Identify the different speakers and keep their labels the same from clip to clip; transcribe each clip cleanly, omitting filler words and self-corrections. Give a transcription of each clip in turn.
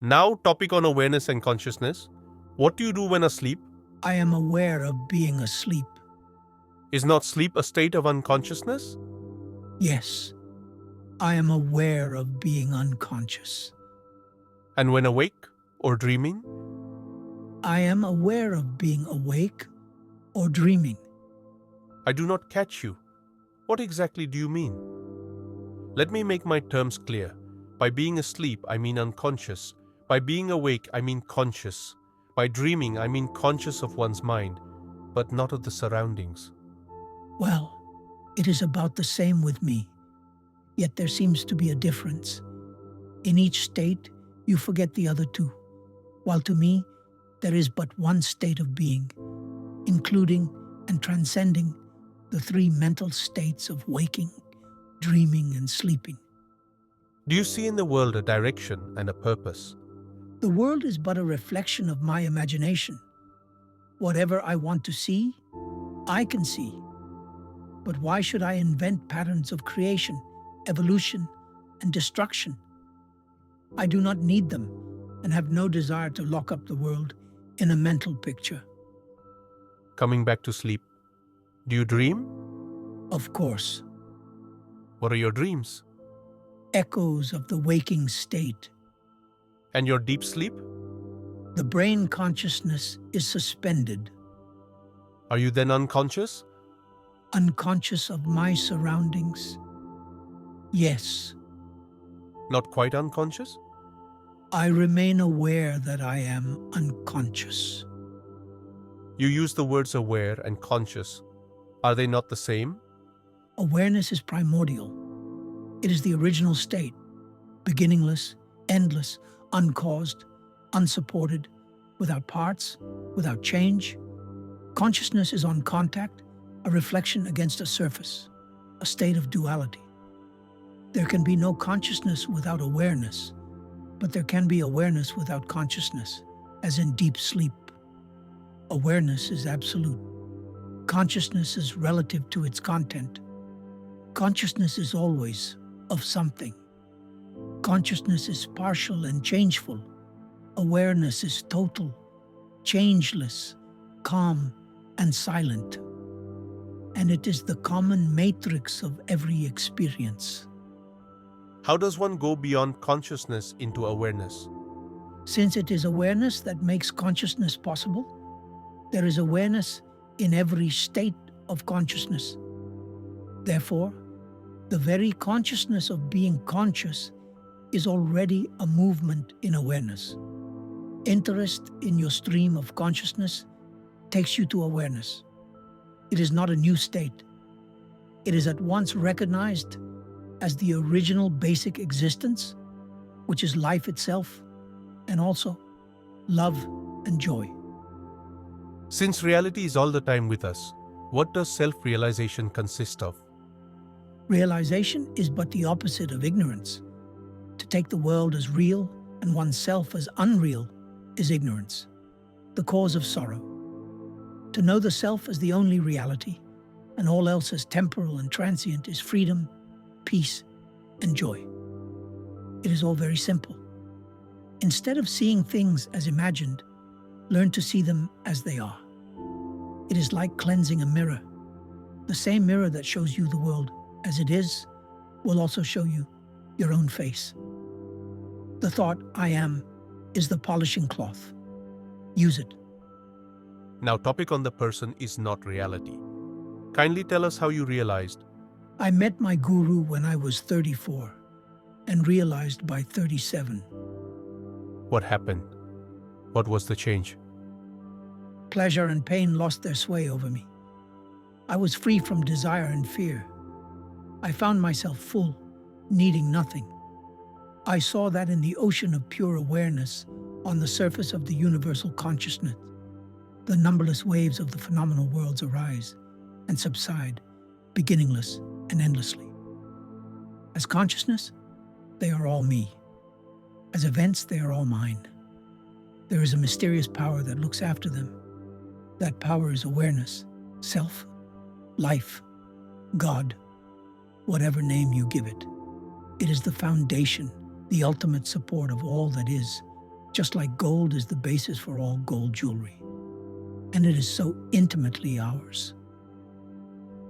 Speaker 1: Now, topic on awareness and consciousness. What do you do when asleep?
Speaker 2: I am aware of being asleep.
Speaker 1: Is not sleep a state of unconsciousness?
Speaker 2: Yes, I am aware of being unconscious.
Speaker 1: And when awake or dreaming?
Speaker 2: I am aware of being awake or dreaming.
Speaker 1: I do not catch you. What exactly do you mean? Let me make my terms clear. By being asleep, I mean unconscious. By being awake, I mean conscious. By dreaming, I mean conscious of one's mind, but not of the surroundings.
Speaker 2: Well, it is about the same with me, yet there seems to be a difference. In each state, you forget the other two, while to me, there is but one state of being, including and transcending the three mental states of waking, dreaming, and sleeping.
Speaker 1: Do you see in the world a direction and a purpose?
Speaker 2: The world is but a reflection of my imagination. Whatever I want to see, I can see. But why should I invent patterns of creation, evolution, and destruction? I do not need them and have no desire to lock up the world in a mental picture.
Speaker 1: Coming back to sleep, do you dream?
Speaker 2: Of course,
Speaker 1: What are your dreams?
Speaker 2: echoes of the waking state.
Speaker 1: And your deep sleep?
Speaker 2: The brain consciousness is suspended,
Speaker 1: Are you then unconscious?
Speaker 2: unconscious of my surroundings. Yes,
Speaker 1: Not quite unconscious?
Speaker 2: I remain aware that I am unconscious.
Speaker 1: You use the words aware and conscious. Are they not the same?
Speaker 2: Awareness is primordial. It is the original state, beginningless, endless, uncaused, unsupported, without parts, without change. Consciousness is on contact, a reflection against a surface, a state of duality. There can be no consciousness without awareness, but there can be awareness without consciousness, as in deep sleep. Awareness is absolute. Consciousness is relative to its content. Consciousness is always of something. Consciousness is partial and changeful. Awareness is total, changeless, calm, and silent. And it is the common matrix of every experience.
Speaker 1: How does one go beyond consciousness into awareness?
Speaker 2: Since it is awareness that makes consciousness possible, there is awareness in every state of consciousness. Therefore, the very consciousness of being conscious is already a movement in awareness. Interest in your stream of consciousness takes you to awareness. It is not a new state. It is at once recognized as the original basic existence, which is life itself, and also love and joy.
Speaker 1: Since reality is all the time with us, what does self-realization consist of?
Speaker 2: Realization is but the opposite of ignorance. To take the world as real and oneself as unreal is ignorance, the cause of sorrow. To know the self as the only reality, and all else as temporal and transient, is freedom, peace, and joy. It is all very simple. Instead of seeing things as imagined, learn to see them as they are. It is like cleansing a mirror. The same mirror that shows you the world as it is will also show you your own face. The thought, I am, is the polishing cloth. Use it.
Speaker 1: Now, topic on the person is not reality. Kindly tell us how you realized.
Speaker 2: I met my guru when I was 34 and realized by 37.
Speaker 1: What happened? What was the change?
Speaker 2: Pleasure and pain lost their sway over me. I was free from desire and fear. I found myself full, needing nothing. I saw that in the ocean of pure awareness on the surface of the universal consciousness, the numberless waves of the phenomenal worlds arise and subside, beginningless and endlessly. As consciousness, they are all me. As events, they are all mine. There is a mysterious power that looks after them. That power is awareness, self, life, God, whatever name you give it. It is the foundation, the ultimate support of all that is just like gold is the basis for all gold jewelry, and it is so intimately ours.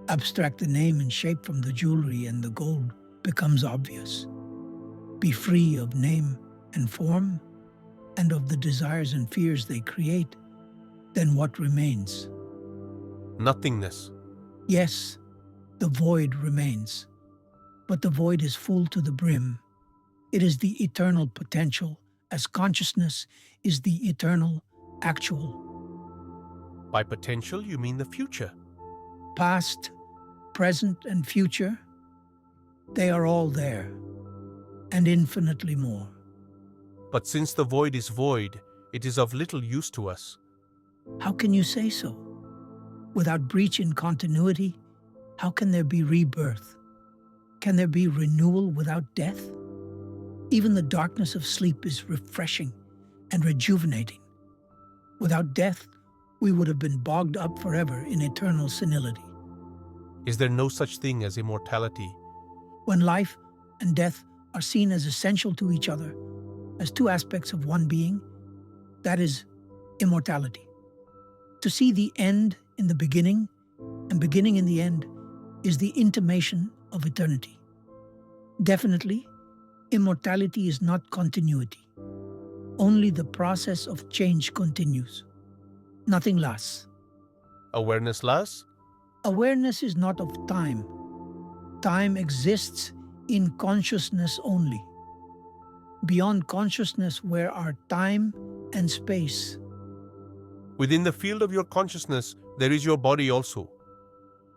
Speaker 2: Abstract the name and shape from the jewelry and the gold becomes obvious. Be free of name and form and of the desires and fears they create, then what remains?
Speaker 1: Nothingness.
Speaker 2: Yes, the void remains, but the void is full to the brim. It is the eternal potential, as consciousness is the eternal actual.
Speaker 1: By potential, you mean the future.
Speaker 2: Past, present, and future, they are all there, and infinitely more.
Speaker 1: But since the void is void, it is of little use to us.
Speaker 2: How can you say so? Without breach in continuity, how can there be rebirth? Can there be renewal without death? Even the darkness of sleep is refreshing and rejuvenating. Without death, we would have been bogged up forever in eternal senility.
Speaker 1: Is there no such thing as immortality?
Speaker 2: When life and death are seen as essential to each other, as two aspects of one being, that is immortality. To see the end in the beginning and beginning in the end is the intimation of eternity. Definitely, immortality is not continuity. Only the process of change continues. Nothing lasts.
Speaker 1: Awareness lasts?
Speaker 2: Awareness is not of time. Time exists in consciousness only. Beyond consciousness, where are time and space?
Speaker 1: Within the field of your consciousness, there is your body also.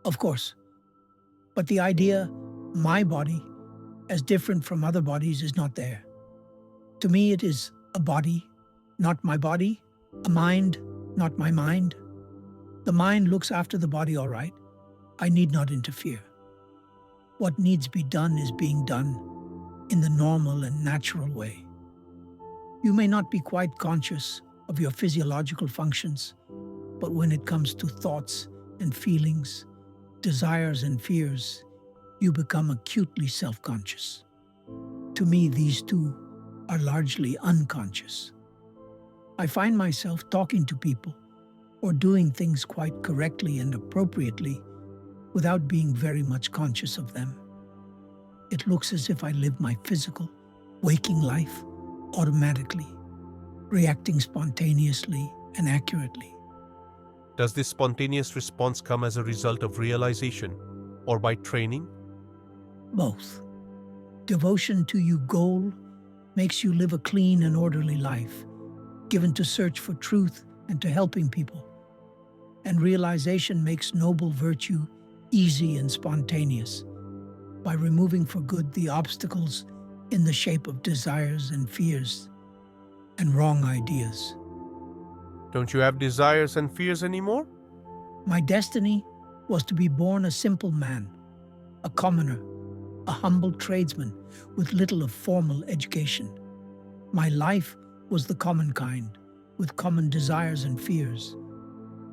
Speaker 2: Of course. But the idea, my body, as different from other bodies, is not there. To me, it is a body, not my body, a mind, not my mind. The mind looks after the body all right. I need not interfere. What needs be done is being done in the normal and natural way. You may not be quite conscious of your physiological functions, but when it comes to thoughts and feelings, desires and fears, you become acutely self-conscious. To me, these two are largely unconscious. I find myself talking to people or doing things quite correctly and appropriately without being very much conscious of them. It looks as if I live my physical, waking life automatically, reacting spontaneously and accurately.
Speaker 1: Does this spontaneous response come as a result of realization or by training?
Speaker 2: Both. Devotion to your goal makes you live a clean and orderly life, given to search for truth and to helping people. And realization makes noble virtue easy and spontaneous, by removing for good the obstacles in the shape of desires and fears and wrong ideas.
Speaker 1: Don't you have desires and fears anymore?
Speaker 2: My destiny was to be born a simple man, a commoner, a humble tradesman with little of formal education. My life was the common kind, with common desires and fears.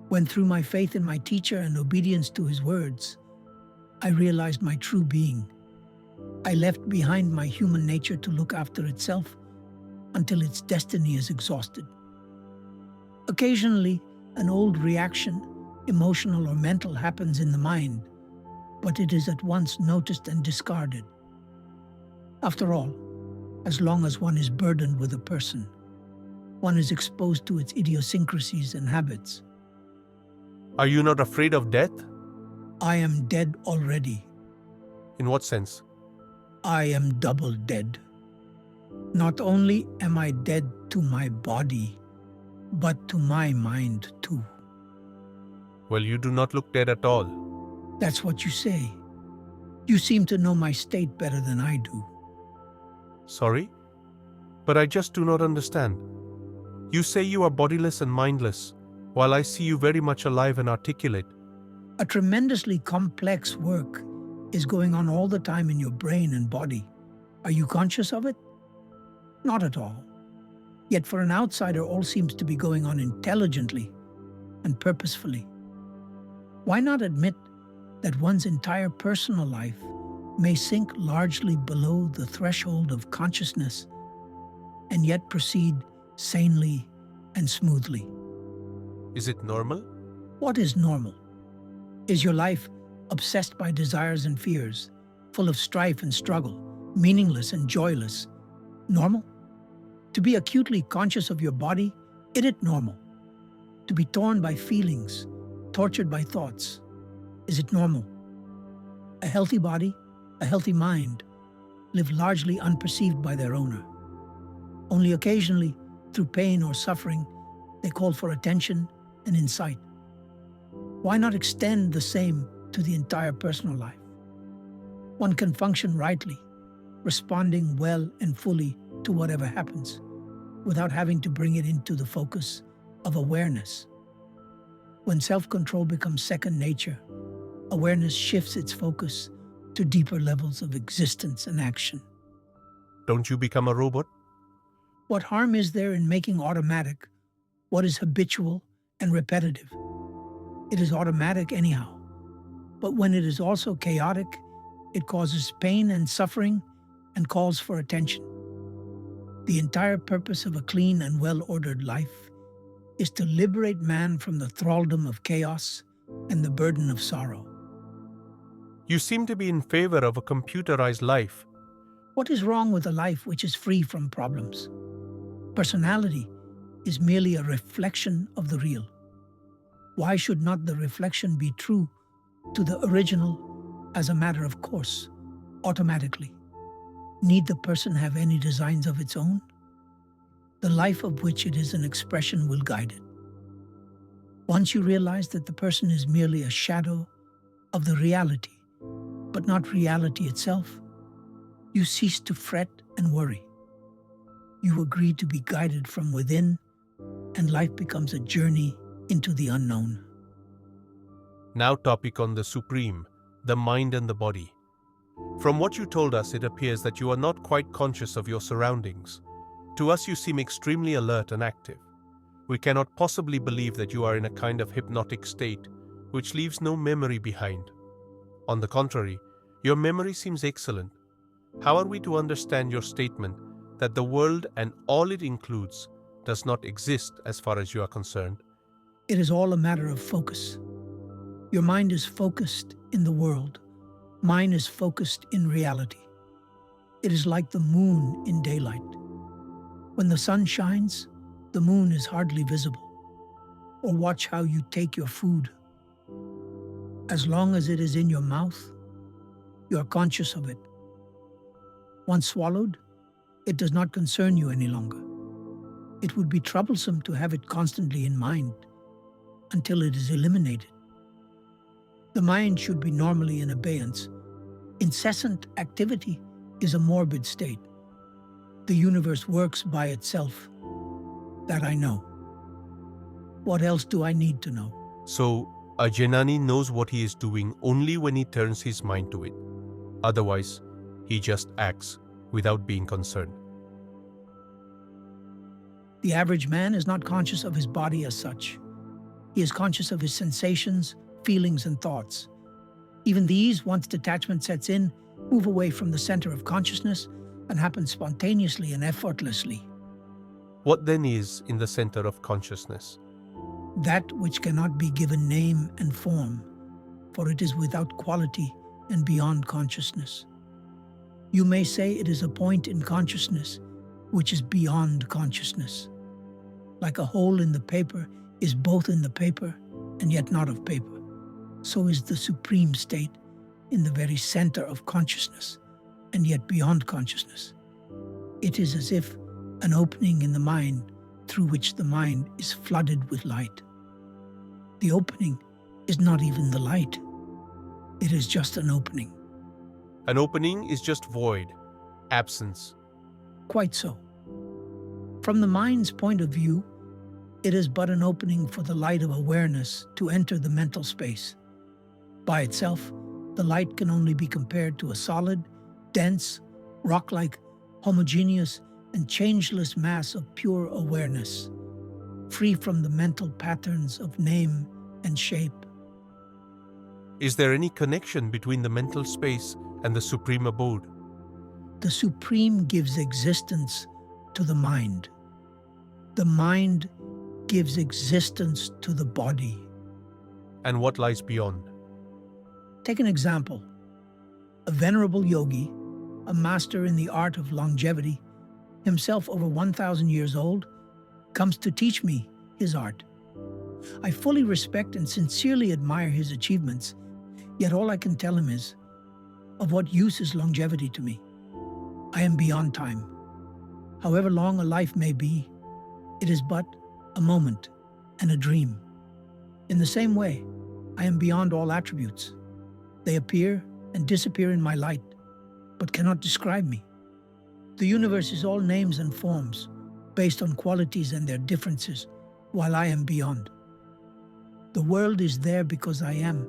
Speaker 2: When through my faith in my teacher and obedience to his words, I realized my true being. I left behind my human nature to look after itself until its destiny is exhausted. Occasionally, an old reaction, emotional or mental, happens in the mind, but it is at once noticed and discarded. After all, as long as one is burdened with a person, one is exposed to its idiosyncrasies and habits.
Speaker 1: Are you not afraid of death?
Speaker 2: I am dead already.
Speaker 1: In what sense?
Speaker 2: I am double dead. Not only am I dead to my body, but to my mind too.
Speaker 1: Well, you do not look dead at all.
Speaker 2: That's what you say. You seem to know my state better than I do.
Speaker 1: Sorry? But I just do not understand. You say you are bodiless and mindless, while I see you very much alive and articulate.
Speaker 2: A tremendously complex work is going on all the time in your brain and body. Are you conscious of it? Not at all. Yet for an outsider, all seems to be going on intelligently and purposefully. Why not admit that one's entire personal life may sink largely below the threshold of consciousness and yet proceed sanely, and smoothly.
Speaker 1: Is it normal?
Speaker 2: What is normal? Is your life obsessed by desires and fears, full of strife and struggle, meaningless and joyless? Normal? To be acutely conscious of your body, is it normal? To be torn by feelings, tortured by thoughts, is it normal? A healthy body, a healthy mind, live largely unperceived by their owner. Only occasionally, through pain or suffering, they call for attention and insight. Why not extend the same to the entire personal life? One can function rightly, responding well and fully to whatever happens, without having to bring it into the focus of awareness. When self-control becomes second nature, awareness shifts its focus to deeper levels of existence and action.
Speaker 1: Don't you become a robot?
Speaker 2: What harm is there in making automatic what is habitual and repetitive? It is automatic anyhow. But when it is also chaotic, it causes pain and suffering and calls for attention. The entire purpose of a clean and well-ordered life is to liberate man from the thraldom of chaos and the burden of sorrow.
Speaker 1: You seem to be in favor of a computerized life.
Speaker 2: What is wrong with a life which is free from problems? Personality is merely a reflection of the real. Why should not the reflection be true to the original as a matter of course, automatically? Need the person have any designs of its own? The life of which it is an expression will guide it. Once you realize that the person is merely a shadow of the reality, but not reality itself, you cease to fret and worry. You agree to be guided from within, and life becomes a journey into the unknown.
Speaker 1: Now topic on the Supreme, the mind and the body. From what you told us, it appears that you are not quite conscious of your surroundings. To us, you seem extremely alert and active. We cannot possibly believe that you are in a kind of hypnotic state, which leaves no memory behind. On the contrary, your memory seems excellent. How are we to understand your statement that the world and all it includes does not exist as far as you are concerned?
Speaker 2: It is all a matter of focus. Your mind is focused in the world. Mine is focused in reality. It is like the moon in daylight. When the sun shines, the moon is hardly visible. Or watch how you take your food. As long as it is in your mouth, you are conscious of it. Once swallowed, it does not concern you any longer. It would be troublesome to have it constantly in mind until it is eliminated. The mind should be normally in abeyance. Incessant activity is a morbid state. The universe works by itself. That I know. What else do I need to know?
Speaker 1: So, a Jnani knows what he is doing only when he turns his mind to it. Otherwise, he just acts without being concerned.
Speaker 2: The average man is not conscious of his body as such. He is conscious of his sensations, feelings, and thoughts. Even these, once detachment sets in, move away from the center of consciousness and happen spontaneously and effortlessly.
Speaker 1: What then is in the center of consciousness?
Speaker 2: That which cannot be given name and form, for it is without quality and beyond consciousness. You may say it is a point in consciousness which is beyond consciousness. Like a hole in the paper is both in the paper and yet not of paper, so is the supreme state in the very center of consciousness and yet beyond consciousness. It is as if an opening in the mind through which the mind is flooded with light. The opening is not even the light. It is just an opening.
Speaker 1: An opening is just void, absence.
Speaker 2: Quite so. From the mind's point of view, it is but an opening for the light of awareness to enter the mental space. By itself, the light can only be compared to a solid, dense, rock-like, homogeneous, and changeless mass of pure awareness, free from the mental patterns of name and shape.
Speaker 1: Is there any connection between the mental space and the supreme abode?
Speaker 2: The Supreme gives existence to the mind. The mind gives existence to the body.
Speaker 1: And what lies beyond?
Speaker 2: Take an example. A venerable yogi, a master in the art of longevity, himself over 1,000 years old, comes to teach me his art. I fully respect and sincerely admire his achievements, yet all I can tell him is, of what use is longevity to me? I am beyond time. However long a life may be, it is but a moment and a dream. In the same way, I am beyond all attributes. They appear and disappear in my light, but cannot describe me. The universe is all names and forms, based on qualities and their differences, while I am beyond. The world is there because I am,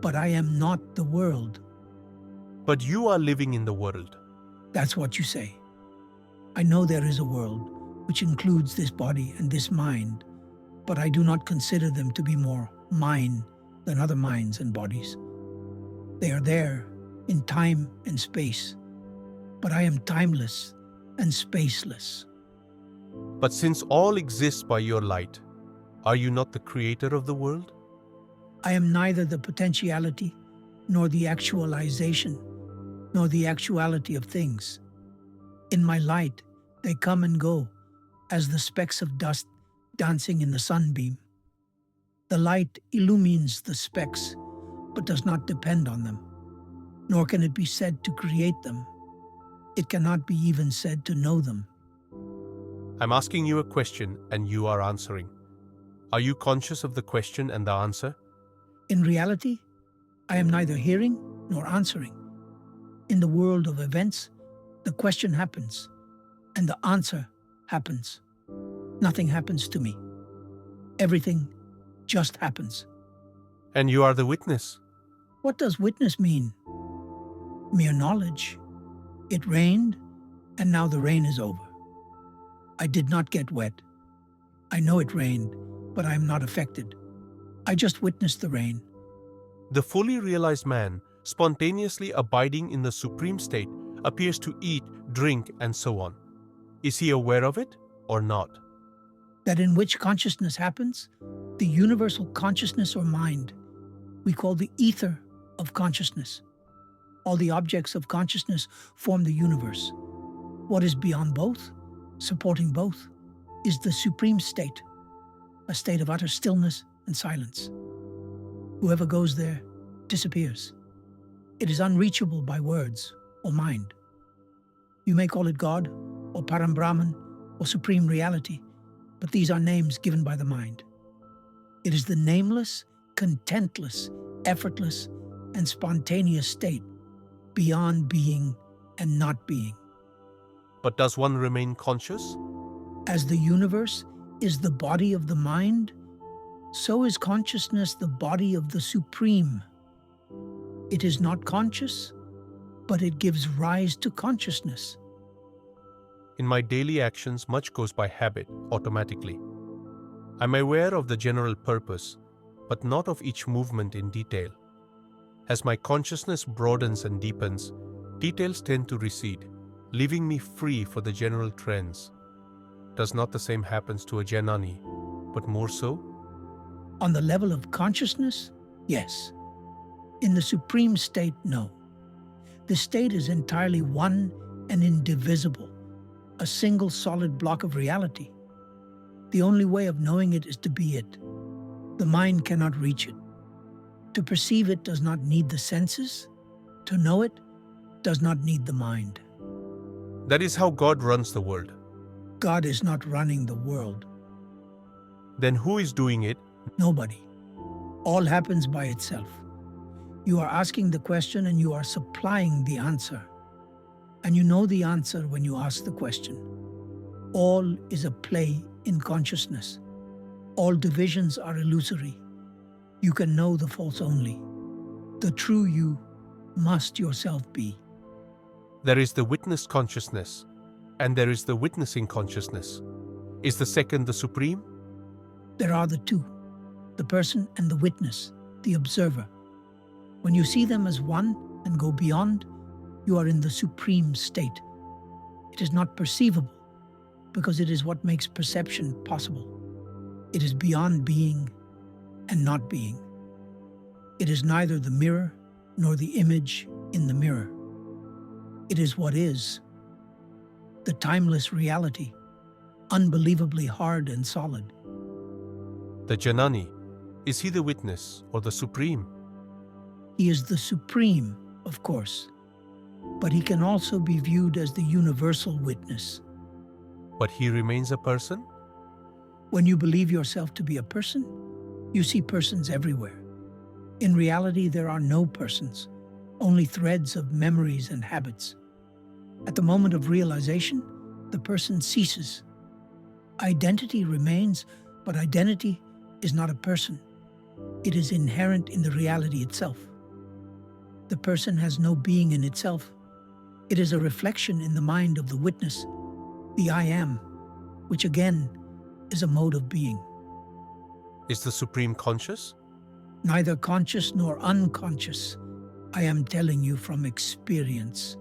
Speaker 2: but I am not the world.
Speaker 1: But you are living in the world.
Speaker 2: That's what you say. I know there is a world, which includes this body and this mind, but I do not consider them to be more mine than other minds and bodies. They are there in time and space, but I am timeless and spaceless.
Speaker 1: But since all exists by your light, are you not the creator of the world?
Speaker 2: I am neither the potentiality, nor the actualization, nor the actuality of things. In my light, they come and go, as the specks of dust dancing in the sunbeam. The light illumines the specks, but does not depend on them, nor can it be said to create them. It cannot be even said to know them.
Speaker 1: I'm asking you a question and you are answering. Are you conscious of the question and the answer?
Speaker 2: In reality, I am neither hearing nor answering. In the world of events, the question happens, and the answer happens. Nothing happens to me. Everything just happens.
Speaker 1: And you are the witness.
Speaker 2: What does witness mean? Mere knowledge. It rained, and now the rain is over. I did not get wet. I know it rained, but I am not affected. I just witnessed the rain.
Speaker 1: The fully realized man, spontaneously abiding in the supreme state, appears to eat, drink, and so on. Is he aware of it or not?
Speaker 2: That in which consciousness happens, the universal consciousness or mind, we call the ether of consciousness. All the objects of consciousness form the universe. What is beyond both, supporting both, is the supreme state, a state of utter stillness and silence. Whoever goes there disappears. It is unreachable by words or mind. You may call it God, or Param Brahman, or Supreme Reality, but these are names given by the mind. It is the nameless, contentless, effortless, and spontaneous state, beyond being and not being.
Speaker 1: But does one remain conscious?
Speaker 2: As the universe is the body of the mind, so is consciousness the body of the Supreme. It is not conscious, but it gives rise to consciousness.
Speaker 1: In my daily actions, much goes by habit, automatically. I'm aware of the general purpose, but not of each movement in detail. As my consciousness broadens and deepens, details tend to recede, leaving me free for the general trends. Does not the same happens to a Janani, but more so?
Speaker 2: On the level of consciousness, yes. In the supreme state, no. The state is entirely one and indivisible, a single solid block of reality. The only way of knowing it is to be it. The mind cannot reach it. To perceive it does not need the senses. To know it does not need the mind.
Speaker 1: That is how God runs the world.
Speaker 2: God is not running the world.
Speaker 1: Then who is doing it?
Speaker 2: Nobody. All happens by itself. You are asking the question and you are supplying the answer. And you know the answer when you ask the question. All is a play in consciousness. All divisions are illusory. You can know the false only. The true you must yourself be.
Speaker 1: There is the witness consciousness, and there is the witnessing consciousness. Is the second the supreme?
Speaker 2: There are the two, the person and the witness, the observer. When you see them as one and go beyond, you are in the supreme state. It is not perceivable, because it is what makes perception possible. It is beyond being and not being. It is neither the mirror nor the image in the mirror. It is what is, the timeless reality, unbelievably hard and solid.
Speaker 1: The Janani, is he the witness or the supreme?
Speaker 2: He is the supreme, of course, but he can also be viewed as the universal witness.
Speaker 1: But he remains a person?
Speaker 2: When you believe yourself to be a person, you see persons everywhere. In reality, there are no persons, only threads of memories and habits. At the moment of realization, the person ceases. Identity remains, but identity is not a person. It is inherent in the reality itself. The person has no being in itself. It is a reflection in the mind of the witness, the I am, which again is a mode of being.
Speaker 1: Is the Supreme conscious?
Speaker 2: Neither conscious nor unconscious. I am telling you from experience.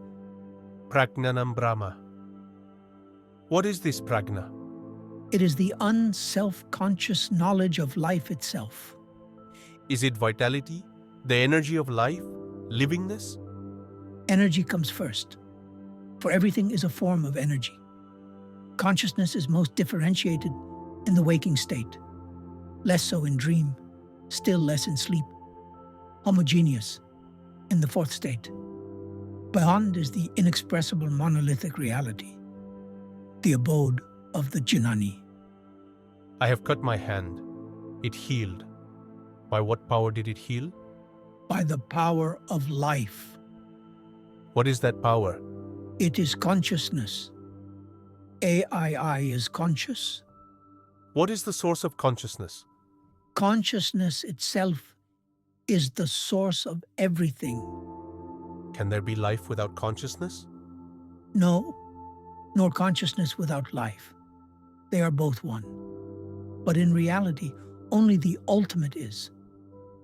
Speaker 1: Pragnanam Brahma. What is this pragna?
Speaker 2: It is the unself-conscious knowledge of life itself.
Speaker 1: Is it vitality, the energy of life, livingness?
Speaker 2: Energy comes first, for everything is a form of energy. Consciousness is most differentiated in the waking state, less so in dream, still less in sleep, homogeneous in the fourth state. Beyond is the inexpressible monolithic reality, the abode of the Janani.
Speaker 1: I have cut my hand. It healed. By what power did it heal?
Speaker 2: By the power of life.
Speaker 1: What is that power?
Speaker 2: It is consciousness. AII is conscious.
Speaker 1: What is the source of consciousness?
Speaker 2: Consciousness itself is the source of everything.
Speaker 1: Can there be life without consciousness?
Speaker 2: No, nor consciousness without life. They are both one. But in reality, only the ultimate is.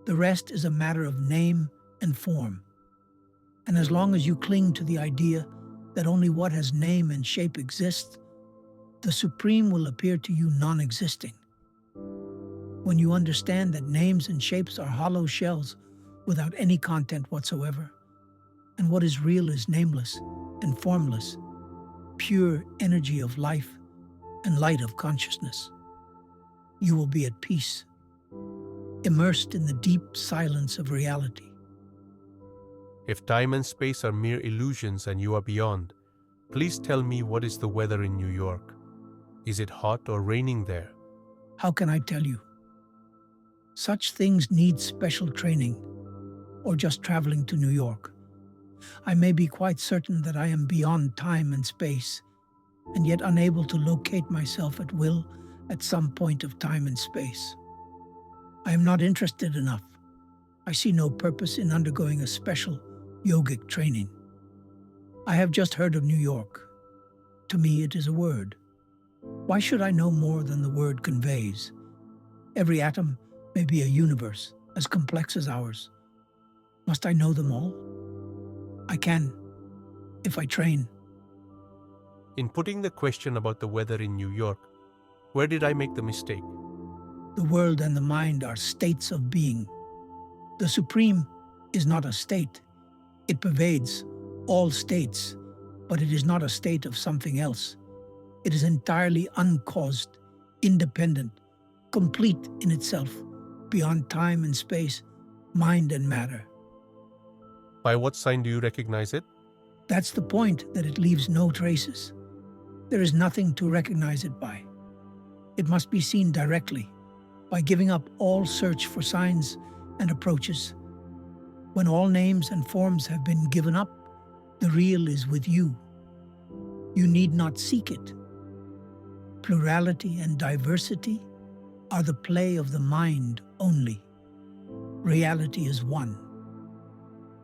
Speaker 2: The rest is a matter of name and form. And as long as you cling to the idea that only what has name and shape exists, the Supreme will appear to you non-existing. When you understand that names and shapes are hollow shells without any content whatsoever, and what is real is nameless and formless, pure energy of life and light of consciousness, you will be at peace, immersed in the deep silence of reality.
Speaker 1: If time and space are mere illusions and you are beyond, please tell me what is the weather in New York. Is it hot or raining there?
Speaker 2: How can I tell you? Such things need special training, or just traveling to New York. I may be quite certain that I am beyond time and space, and yet unable to locate myself at will at some point of time and space. I am not interested enough. I see no purpose in undergoing a special yogic training. I have just heard of New York. To me, it is a word. Why should I know more than the word conveys? Every atom may be a universe as complex as ours. Must I know them all? I can, if I train.
Speaker 1: In putting the question about the weather in New York, where did I make the mistake?
Speaker 2: The world and the mind are states of being. The Supreme is not a state. It pervades all states, but it is not a state of something else. It is entirely uncaused, independent, complete in itself, beyond time and space, mind and matter.
Speaker 1: By what sign do you recognize it?
Speaker 2: That's the point, that it leaves no traces. There is nothing to recognize it by. It must be seen directly, by giving up all search for signs and approaches. When all names and forms have been given up, the real is with you. You need not seek it. Plurality and diversity are the play of the mind only. Reality is one.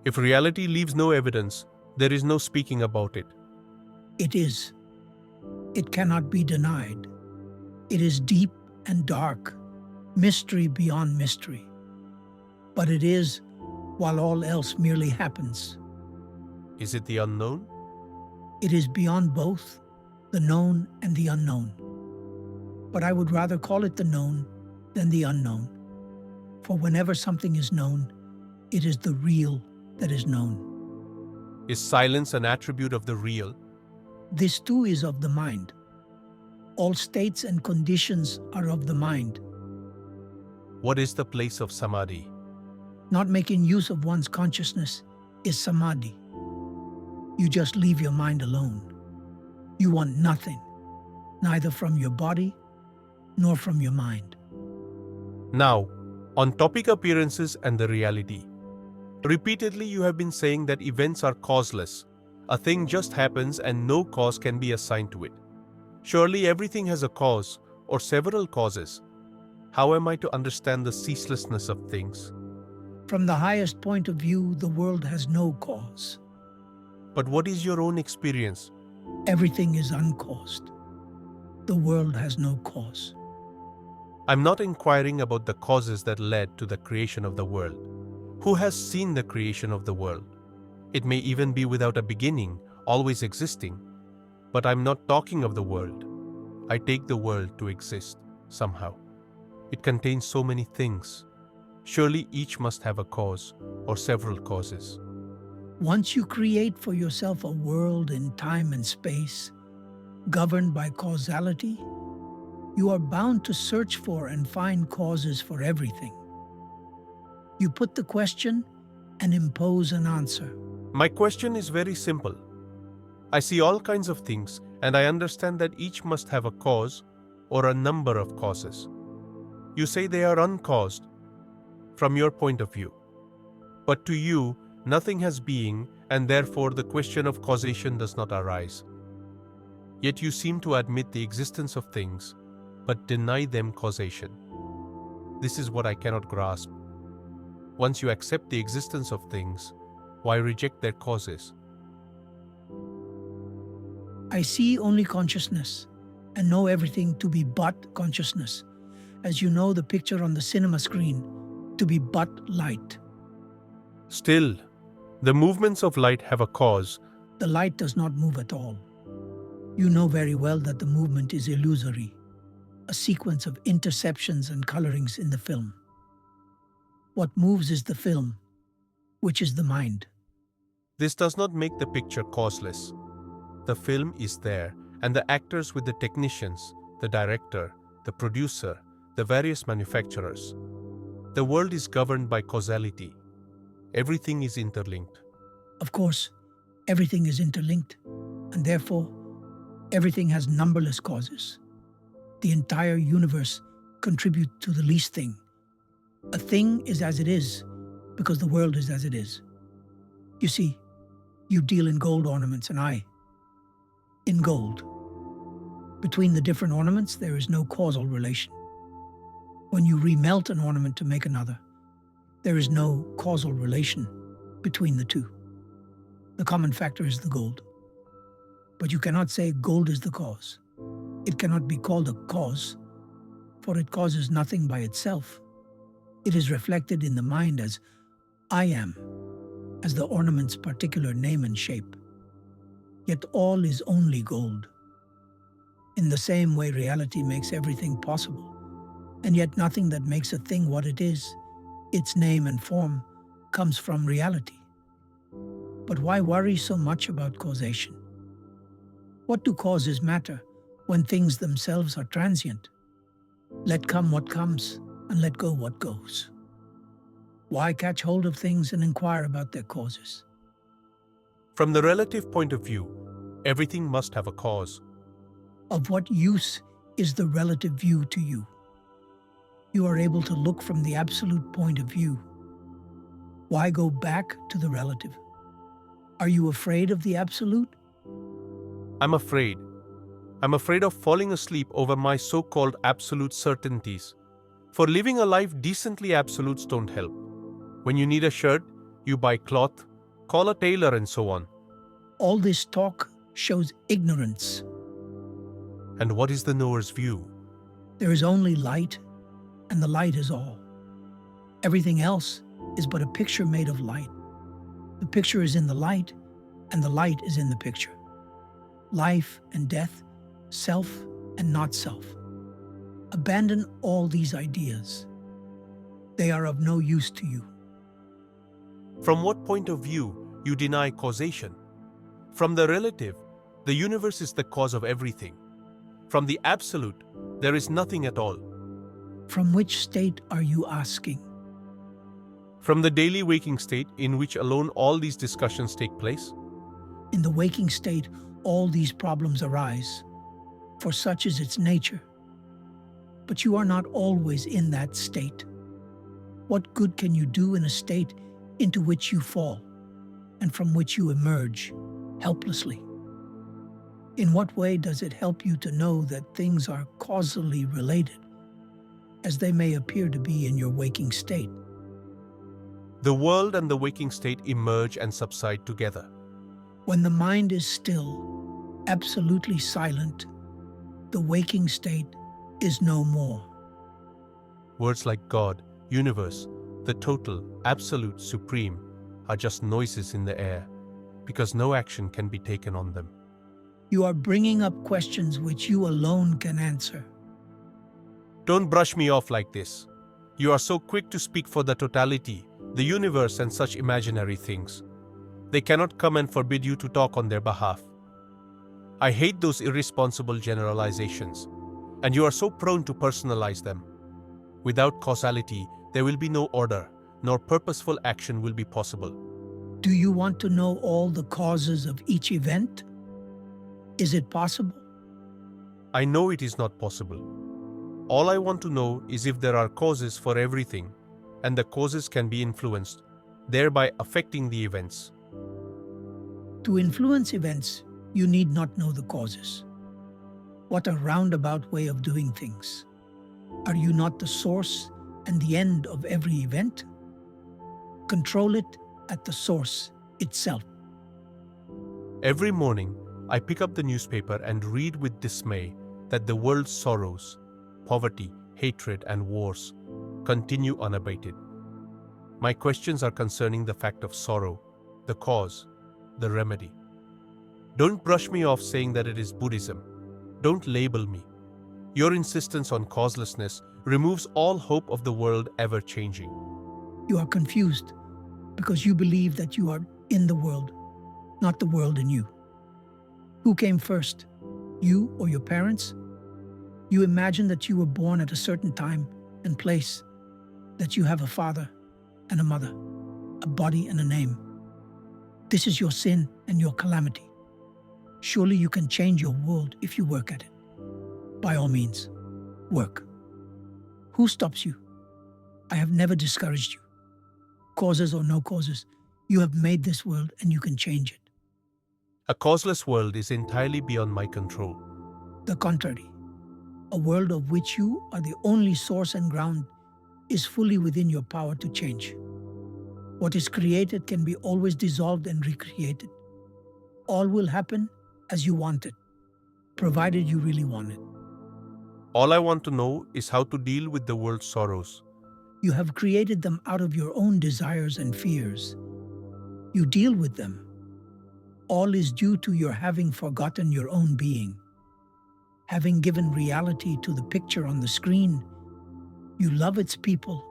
Speaker 1: If reality leaves no evidence, there is no speaking about it.
Speaker 2: It is. It cannot be denied. It is deep and dark, mystery beyond mystery. But it is, while all else merely happens.
Speaker 1: Is it the unknown?
Speaker 2: It is beyond both, the known and the unknown. But I would rather call it the known than the unknown. For whenever something is known, it is the real that is known.
Speaker 1: Is silence an attribute of the real?
Speaker 2: This too is of the mind. All states and conditions are of the mind.
Speaker 1: What is the place of Samadhi?
Speaker 2: Not making use of one's consciousness is Samadhi. You just leave your mind alone. You want nothing, neither from your body nor from your mind.
Speaker 1: Now, on topic appearances and the reality. Repeatedly you have been saying that events are causeless. A thing just happens and no cause can be assigned to it. Surely everything has a cause or several causes. How am I to understand the ceaselessness of things?
Speaker 2: From the highest point of view, the world has no cause.
Speaker 1: But what is your own experience?
Speaker 2: Everything is uncaused. The world has no cause.
Speaker 1: I'm not inquiring about the causes that led to the creation of the world. Who has seen the creation of the world? It may even be without a beginning, always existing. But I'm not talking of the world. I take the world to exist, somehow. It contains so many things. Surely each must have a cause or several causes.
Speaker 2: Once you create for yourself a world in time and space, governed by causality, you are bound to search for and find causes for everything. You put the question and impose an answer.
Speaker 1: My question is very simple. I see all kinds of things and I understand that each must have a cause or a number of causes. You say they are uncaused from your point of view. But to you, nothing has being and therefore the question of causation does not arise. Yet you seem to admit the existence of things but deny them causation. This is what I cannot grasp. Once you accept the existence of things, why reject their causes?
Speaker 2: I see only consciousness and know everything to be but consciousness, as you know the picture on the cinema screen to be but light.
Speaker 1: Still, the movements of light have a cause.
Speaker 2: The light does not move at all. You know very well that the movement is illusory, a sequence of interceptions and colorings in the film. What moves is the film, which is the mind.
Speaker 1: This does not make the picture causeless. The film is there, and the actors with the technicians, the director, the producer, the various manufacturers. The world is governed by causality. Everything is interlinked.
Speaker 2: Of course, everything is interlinked, and therefore, everything has numberless causes. The entire universe contributes to the least thing. A thing is as it is because the world is as it is. You see, you deal in gold ornaments and I in gold. Between the different ornaments, there is no causal relation. When you remelt an ornament to make another, there is no causal relation between the two. The common factor is the gold. But you cannot say gold is the cause. It cannot be called a cause, for it causes nothing by itself. It is reflected in the mind as I am, as the ornament's particular name and shape. Yet all is only gold. In the same way, reality makes everything possible, and yet nothing that makes a thing what it is, its name and form, comes from reality. But why worry so much about causation? What do causes matter when things themselves are transient? Let come what comes, and let go what goes. Why catch hold of things and inquire about their causes?
Speaker 1: From the relative point of view, everything must have a cause.
Speaker 2: Of what use is the relative view to you? You are able to look from the absolute point of view. Why go back to the relative? Are you afraid of the absolute?
Speaker 1: I'm afraid. I'm afraid of falling asleep over my so-called absolute certainties. For living a life decently, absolutes don't help. When you need a shirt, you buy cloth, call a tailor and so on.
Speaker 2: All this talk shows ignorance.
Speaker 1: And what is the knower's view?
Speaker 2: There is only light, and the light is all. Everything else is but a picture made of light. The picture is in the light, and the light is in the picture. Life and death self and not self. Abandon all these ideas. They are of no use to you.
Speaker 1: From what point of view you deny causation? From the relative, the universe is the cause of everything. From the absolute, there is nothing at all.
Speaker 2: From which state are you asking?
Speaker 1: From the daily waking state in which alone all these discussions take place?
Speaker 2: In the waking state, all these problems arise, for such is its nature. But you are not always in that state. What good can you do in a state into which you fall, and from which you emerge helplessly? In what way does it help you to know that things are causally related, as they may appear to be in your waking state?
Speaker 1: The world and the waking state emerge and subside together.
Speaker 2: When the mind is still, absolutely silent, the waking state is no more.
Speaker 1: Words like God, universe, the total, absolute, supreme are just noises in the air, because no action can be taken on them.
Speaker 2: You are bringing up questions which you alone can answer.
Speaker 1: Don't brush me off like this. You are so quick to speak for the totality, the universe and such imaginary things. They cannot come and forbid you to talk on their behalf. I hate those irresponsible generalizations, and you are so prone to personalize them. Without causality, there will be no order, nor purposeful action will be possible.
Speaker 2: Do you want to know all the causes of each event? Is it possible?
Speaker 1: I know it is not possible. All I want to know is if there are causes for everything, and the causes can be influenced, thereby affecting the events.
Speaker 2: To influence events, you need not know the causes. What a roundabout way of doing things. Are you not the source and the end of every event? Control it at the source itself.
Speaker 1: Every morning, I pick up the newspaper and read with dismay that the world's sorrows, poverty, hatred, and wars continue unabated. My questions are concerning the fact of sorrow, the cause, the remedy. Don't brush me off saying that it is Buddhism. Don't label me. Your insistence on causelessness removes all hope of the world ever changing.
Speaker 2: You are confused because you believe that you are in the world, not the world in you. Who came first, you or your parents? You imagine that you were born at a certain time and place, that you have a father and a mother, a body and a name. This is your sin and your calamity. Surely you can change your world if you work at it. By all means, work. Who stops you? I have never discouraged you. Causes or no causes, you have made this world and you can change it.
Speaker 1: A causeless world is entirely beyond my control.
Speaker 2: The contrary, a world of which you are the only source and ground is fully within your power to change. What is created can be always dissolved and recreated. All will happen as you want it, provided you really want it.
Speaker 1: All I want to know is how to deal with the world's sorrows.
Speaker 2: You have created them out of your own desires and fears. You deal with them. All is due to your having forgotten your own being. Having given reality to the picture on the screen, you love its people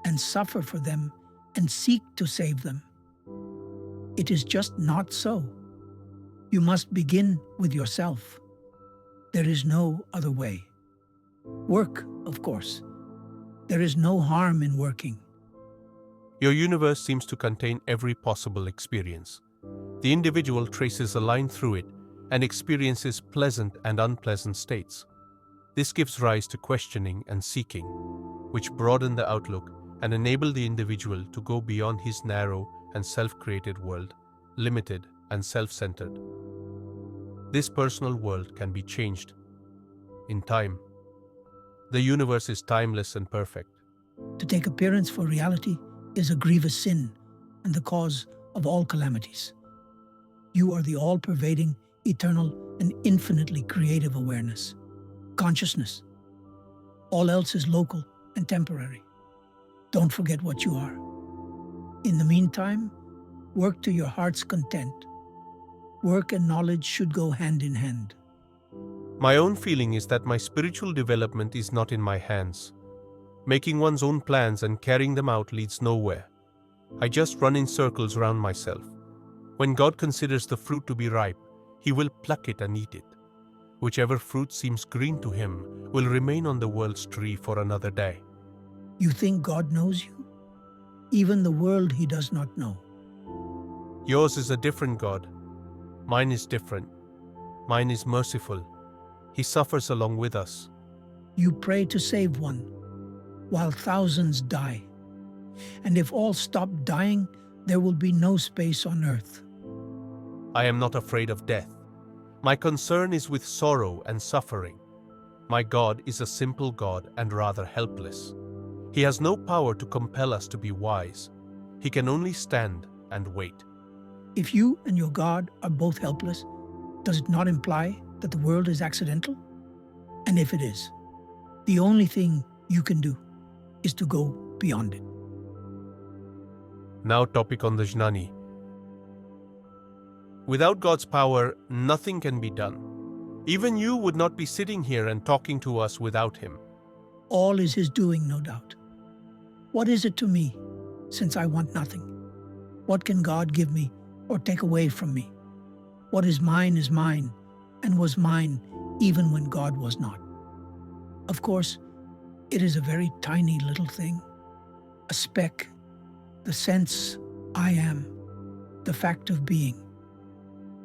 Speaker 2: and suffer for them and seek to save them. It is just not so. You must begin with yourself. There is no other way. Work, of course. There is no harm in working.
Speaker 1: Your universe seems to contain every possible experience. The individual traces a line through it and experiences pleasant and unpleasant states. This gives rise to questioning and seeking, which broaden the outlook and enable the individual to go beyond his narrow and self-created world, limited and self-centered. This personal world can be changed in time. The universe is timeless and perfect.
Speaker 2: To take appearance for reality is a grievous sin and the cause of all calamities. You are the all-pervading, eternal, and infinitely creative awareness, consciousness. All else is local and temporary. Don't forget what you are. In the meantime, work to your heart's content. Work and knowledge should go hand in hand.
Speaker 1: My own feeling is that my spiritual development is not in my hands. Making one's own plans and carrying them out leads nowhere. I just run in circles around myself. When God considers the fruit to be ripe, He will pluck it and eat it. Whichever fruit seems green to Him will remain on the world's tree for another day.
Speaker 2: You think God knows you? Even the world He does not know.
Speaker 1: Yours is a different God. Mine is different. Mine is merciful. He suffers along with us.
Speaker 2: You pray to save one, while thousands die. And if all stop dying, there will be no space on earth.
Speaker 1: I am not afraid of death. My concern is with sorrow and suffering. My God is a simple God and rather helpless. He has no power to compel us to be wise. He can only stand and wait.
Speaker 2: If you and your God are both helpless, does it not imply that the world is accidental? And if it is, the only thing you can do is to go beyond it.
Speaker 1: Now topic on the Jnani. Without God's power, nothing can be done. Even you would not be sitting here and talking to us without Him.
Speaker 2: All is His doing, no doubt. What is it to me, since I want nothing? What can God give me or take away from me? What is mine and was mine even when God was not. Of course, it is a very tiny little thing, a speck, the sense I am, the fact of being.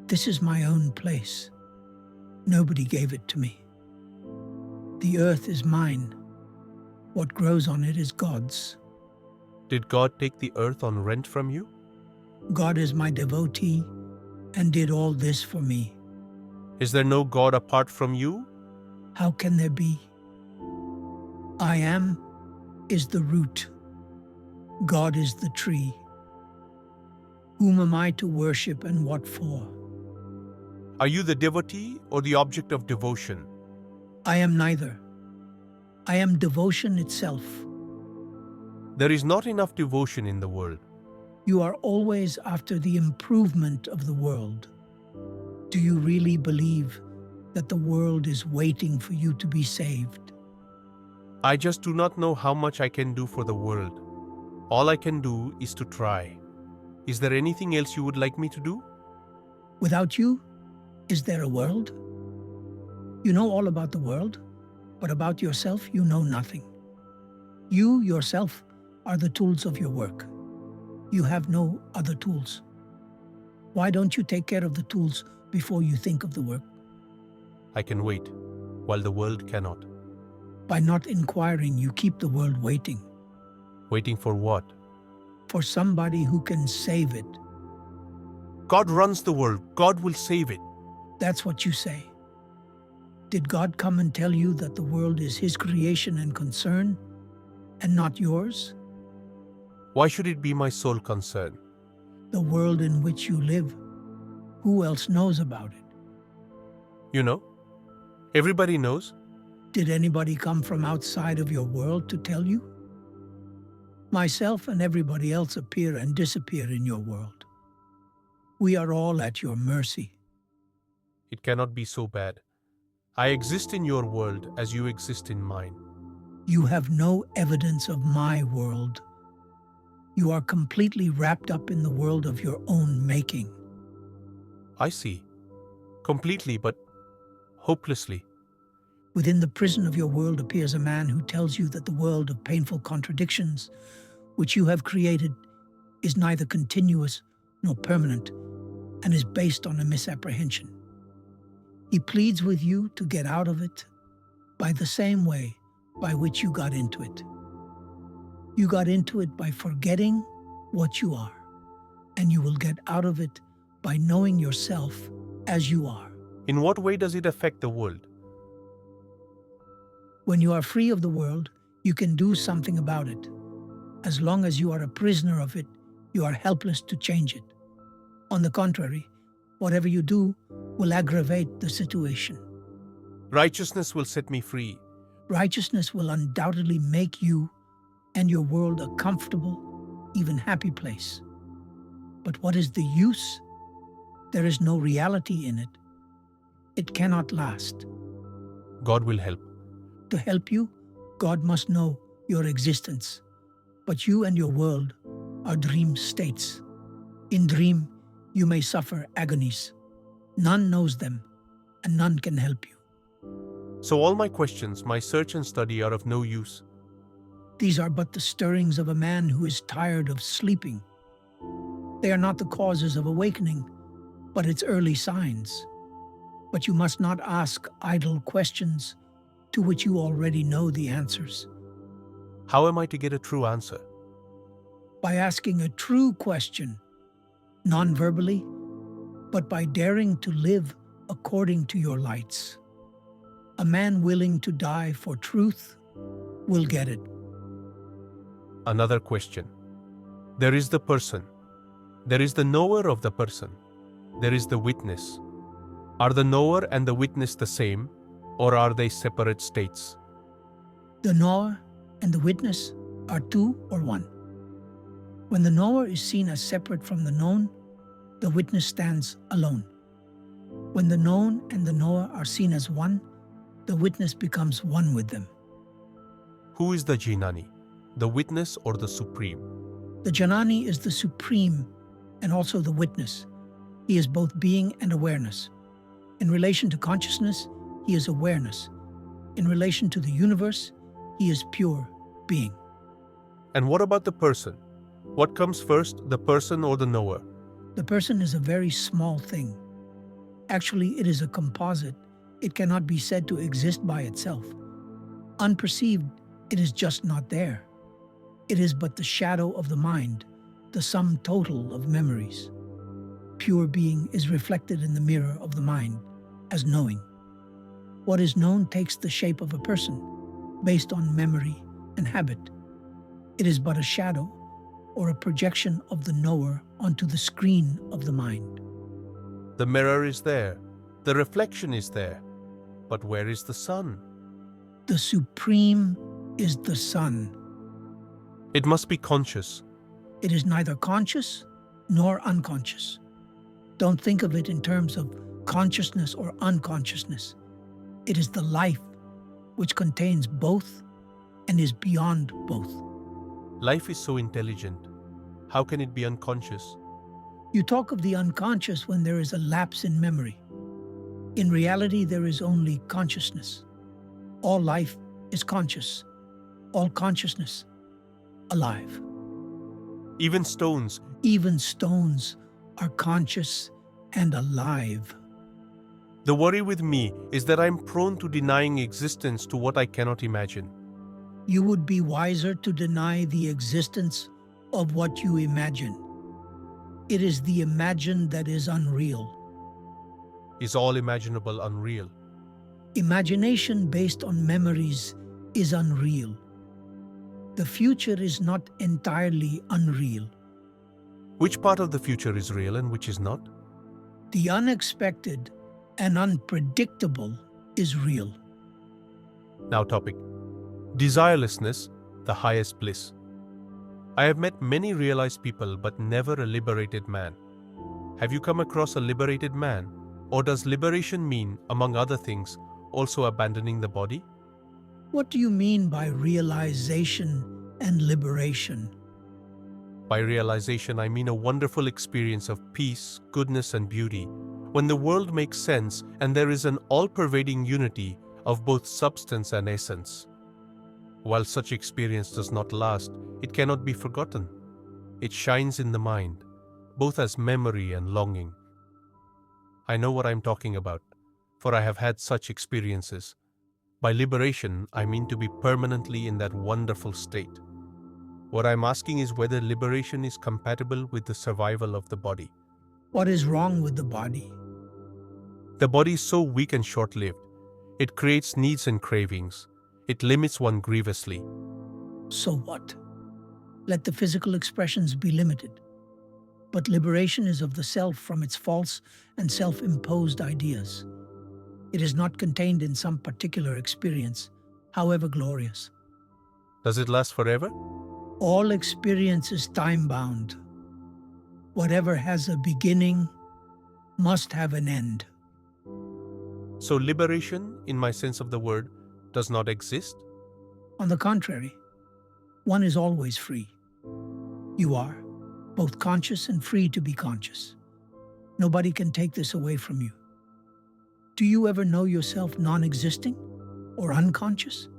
Speaker 2: This is my own place. Nobody gave it to me. The earth is mine. What grows on it is God's.
Speaker 1: Did God take the earth on rent from you?
Speaker 2: God is my devotee and did all this for me.
Speaker 1: Is there no God apart from you?
Speaker 2: How can there be? I am is the root. God is the tree. Whom am I to worship and what for?
Speaker 1: Are you the devotee or the object of devotion?
Speaker 2: I am neither. I am devotion itself.
Speaker 1: There is not enough devotion in the world.
Speaker 2: You are always after the improvement of the world. Do you really believe that the world is waiting for you to be saved?
Speaker 1: I just do not know how much I can do for the world. All I can do is to try. Is there anything else you would like me to do?
Speaker 2: Without you, is there a world? You know all about the world, but about yourself you know nothing. You yourself are the tools of your work. You have no other tools. Why don't you take care of the tools before you think of the work?
Speaker 1: I can wait, while the world cannot.
Speaker 2: By not inquiring, you keep the world waiting.
Speaker 1: Waiting for what?
Speaker 2: For somebody who can save it.
Speaker 1: God runs the world. God will save it.
Speaker 2: That's what you say. Did God come and tell you that the world is His creation and concern, and not yours?
Speaker 1: Why should it be my sole concern?
Speaker 2: The world in which you live, who else knows about it?
Speaker 1: You know, everybody knows.
Speaker 2: Did anybody come from outside of your world to tell you? Myself and everybody else appear and disappear in your world. We are all at your mercy.
Speaker 1: It cannot be so bad. I exist in your world as you exist in mine.
Speaker 2: You have no evidence of my world. You are completely wrapped up in the world of your own making.
Speaker 1: I see. Completely, but hopelessly.
Speaker 2: Within the prison of your world appears a man who tells you that the world of painful contradictions, which you have created, is neither continuous nor permanent, and is based on a misapprehension. He pleads with you to get out of it by the same way by which you got into it. You got into it by forgetting what you are, and you will get out of it by knowing yourself as you are.
Speaker 1: In what way does it affect the world?
Speaker 2: When you are free of the world, you can do something about it. As long as you are a prisoner of it, you are helpless to change it. On the contrary, whatever you do will aggravate the situation.
Speaker 1: Righteousness will set me free.
Speaker 2: Righteousness will undoubtedly make you and your world a comfortable, even happy place. But what is the use? There is no reality in it. It cannot last.
Speaker 1: God will help.
Speaker 2: To help you, God must know your existence. But you and your world are dream states. In dream, you may suffer agonies. None knows them, and none can help you.
Speaker 1: So all my questions, my search and study are of no use.
Speaker 2: These are but the stirrings of a man who is tired of sleeping. They are not the causes of awakening, but its early signs. But you must not ask idle questions to which you already know the answers.
Speaker 1: How am I to get a true answer?
Speaker 2: By asking a true question, non-verbally, but by daring to live according to your lights. A man willing to die for truth will get it.
Speaker 1: Another question. There is the person. There is the knower of the person. There is the witness. Are the knower and the witness the same, or are they separate states?
Speaker 2: The knower and the witness are two or one. When the knower is seen as separate from the known, the witness stands alone. When the known and the knower are seen as one, the witness becomes one with them.
Speaker 1: Who is the Jnani, the witness or the supreme?
Speaker 2: The Jnani is the supreme and also the witness. He is both being and awareness. In relation to consciousness, he is awareness. In relation to the universe, he is pure being.
Speaker 1: And what about the person? What comes first, the person or the knower?
Speaker 2: The person is a very small thing. Actually, it is a composite. It cannot be said to exist by itself. Unperceived, it is just not there. It is but the shadow of the mind, the sum total of memories. Pure being is reflected in the mirror of the mind as knowing. What is known takes the shape of a person, based on memory and habit. It is but a shadow or a projection of the knower onto the screen of the mind.
Speaker 1: The mirror is there. The reflection is there. But where is the sun?
Speaker 2: The supreme is the sun.
Speaker 1: It must be conscious.
Speaker 2: It is neither conscious nor unconscious. Don't think of it in terms of consciousness or unconsciousness. It is the life which contains both and is beyond both.
Speaker 1: Life is so intelligent. How can it be unconscious?
Speaker 2: You talk of the unconscious when there is a lapse in memory. In reality, there is only consciousness. All life is conscious. All consciousness alive.
Speaker 1: Even stones.
Speaker 2: Even stones are conscious and alive.
Speaker 1: The worry with me is that I'm prone to denying existence to what I cannot imagine.
Speaker 2: You would be wiser to deny the existence of what you imagine. It is the imagined that is unreal.
Speaker 1: Is all imaginable unreal?
Speaker 2: Imagination based on memories is unreal. The future is not entirely unreal.
Speaker 1: Which part of the future is real and which is not?
Speaker 2: The unexpected and unpredictable is real.
Speaker 1: Now topic. Desirelessness, the highest bliss. I have met many realized people but never a liberated man. Have you come across a liberated man? Or does liberation mean, among other things, also abandoning the body?
Speaker 2: What do you mean by realization and liberation?
Speaker 1: By realization, I mean a wonderful experience of peace, goodness, and beauty, when the world makes sense and there is an all-pervading unity of both substance and essence. While such experience does not last, it cannot be forgotten. It shines in the mind, both as memory and longing. I know what I'm talking about, for I have had such experiences. By liberation, I mean to be permanently in that wonderful state. What I'm asking is whether liberation is compatible with the survival of the body.
Speaker 2: What is wrong with the body?
Speaker 1: The body is so weak and short-lived. It creates needs and cravings. It limits one grievously.
Speaker 2: So what? Let the physical expressions be limited. But liberation is of the self from its false and self-imposed ideas. It is not contained in some particular experience, however glorious.
Speaker 1: Does it last forever?
Speaker 2: All experience is time-bound. Whatever has a beginning must have an end.
Speaker 1: So liberation, in my sense of the word, does not exist?
Speaker 2: On the contrary, one is always free. You are both conscious and free to be conscious. Nobody can take this away from you. Do you ever know yourself non-existing or unconscious?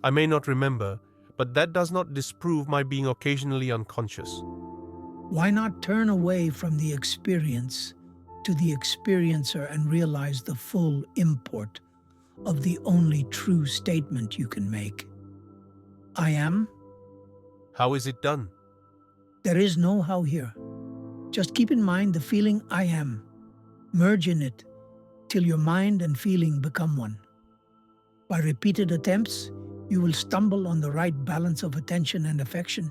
Speaker 1: I may not remember, but that does not disprove my being occasionally unconscious.
Speaker 2: Why not turn away from the experience to the experiencer and realize the full import of the only true statement you can make? I am.
Speaker 1: How is it done?
Speaker 2: There is no how here. Just keep in mind the feeling I am. Merge in it till your mind and feeling become one. By repeated attempts, you will stumble on the right balance of attention and affection,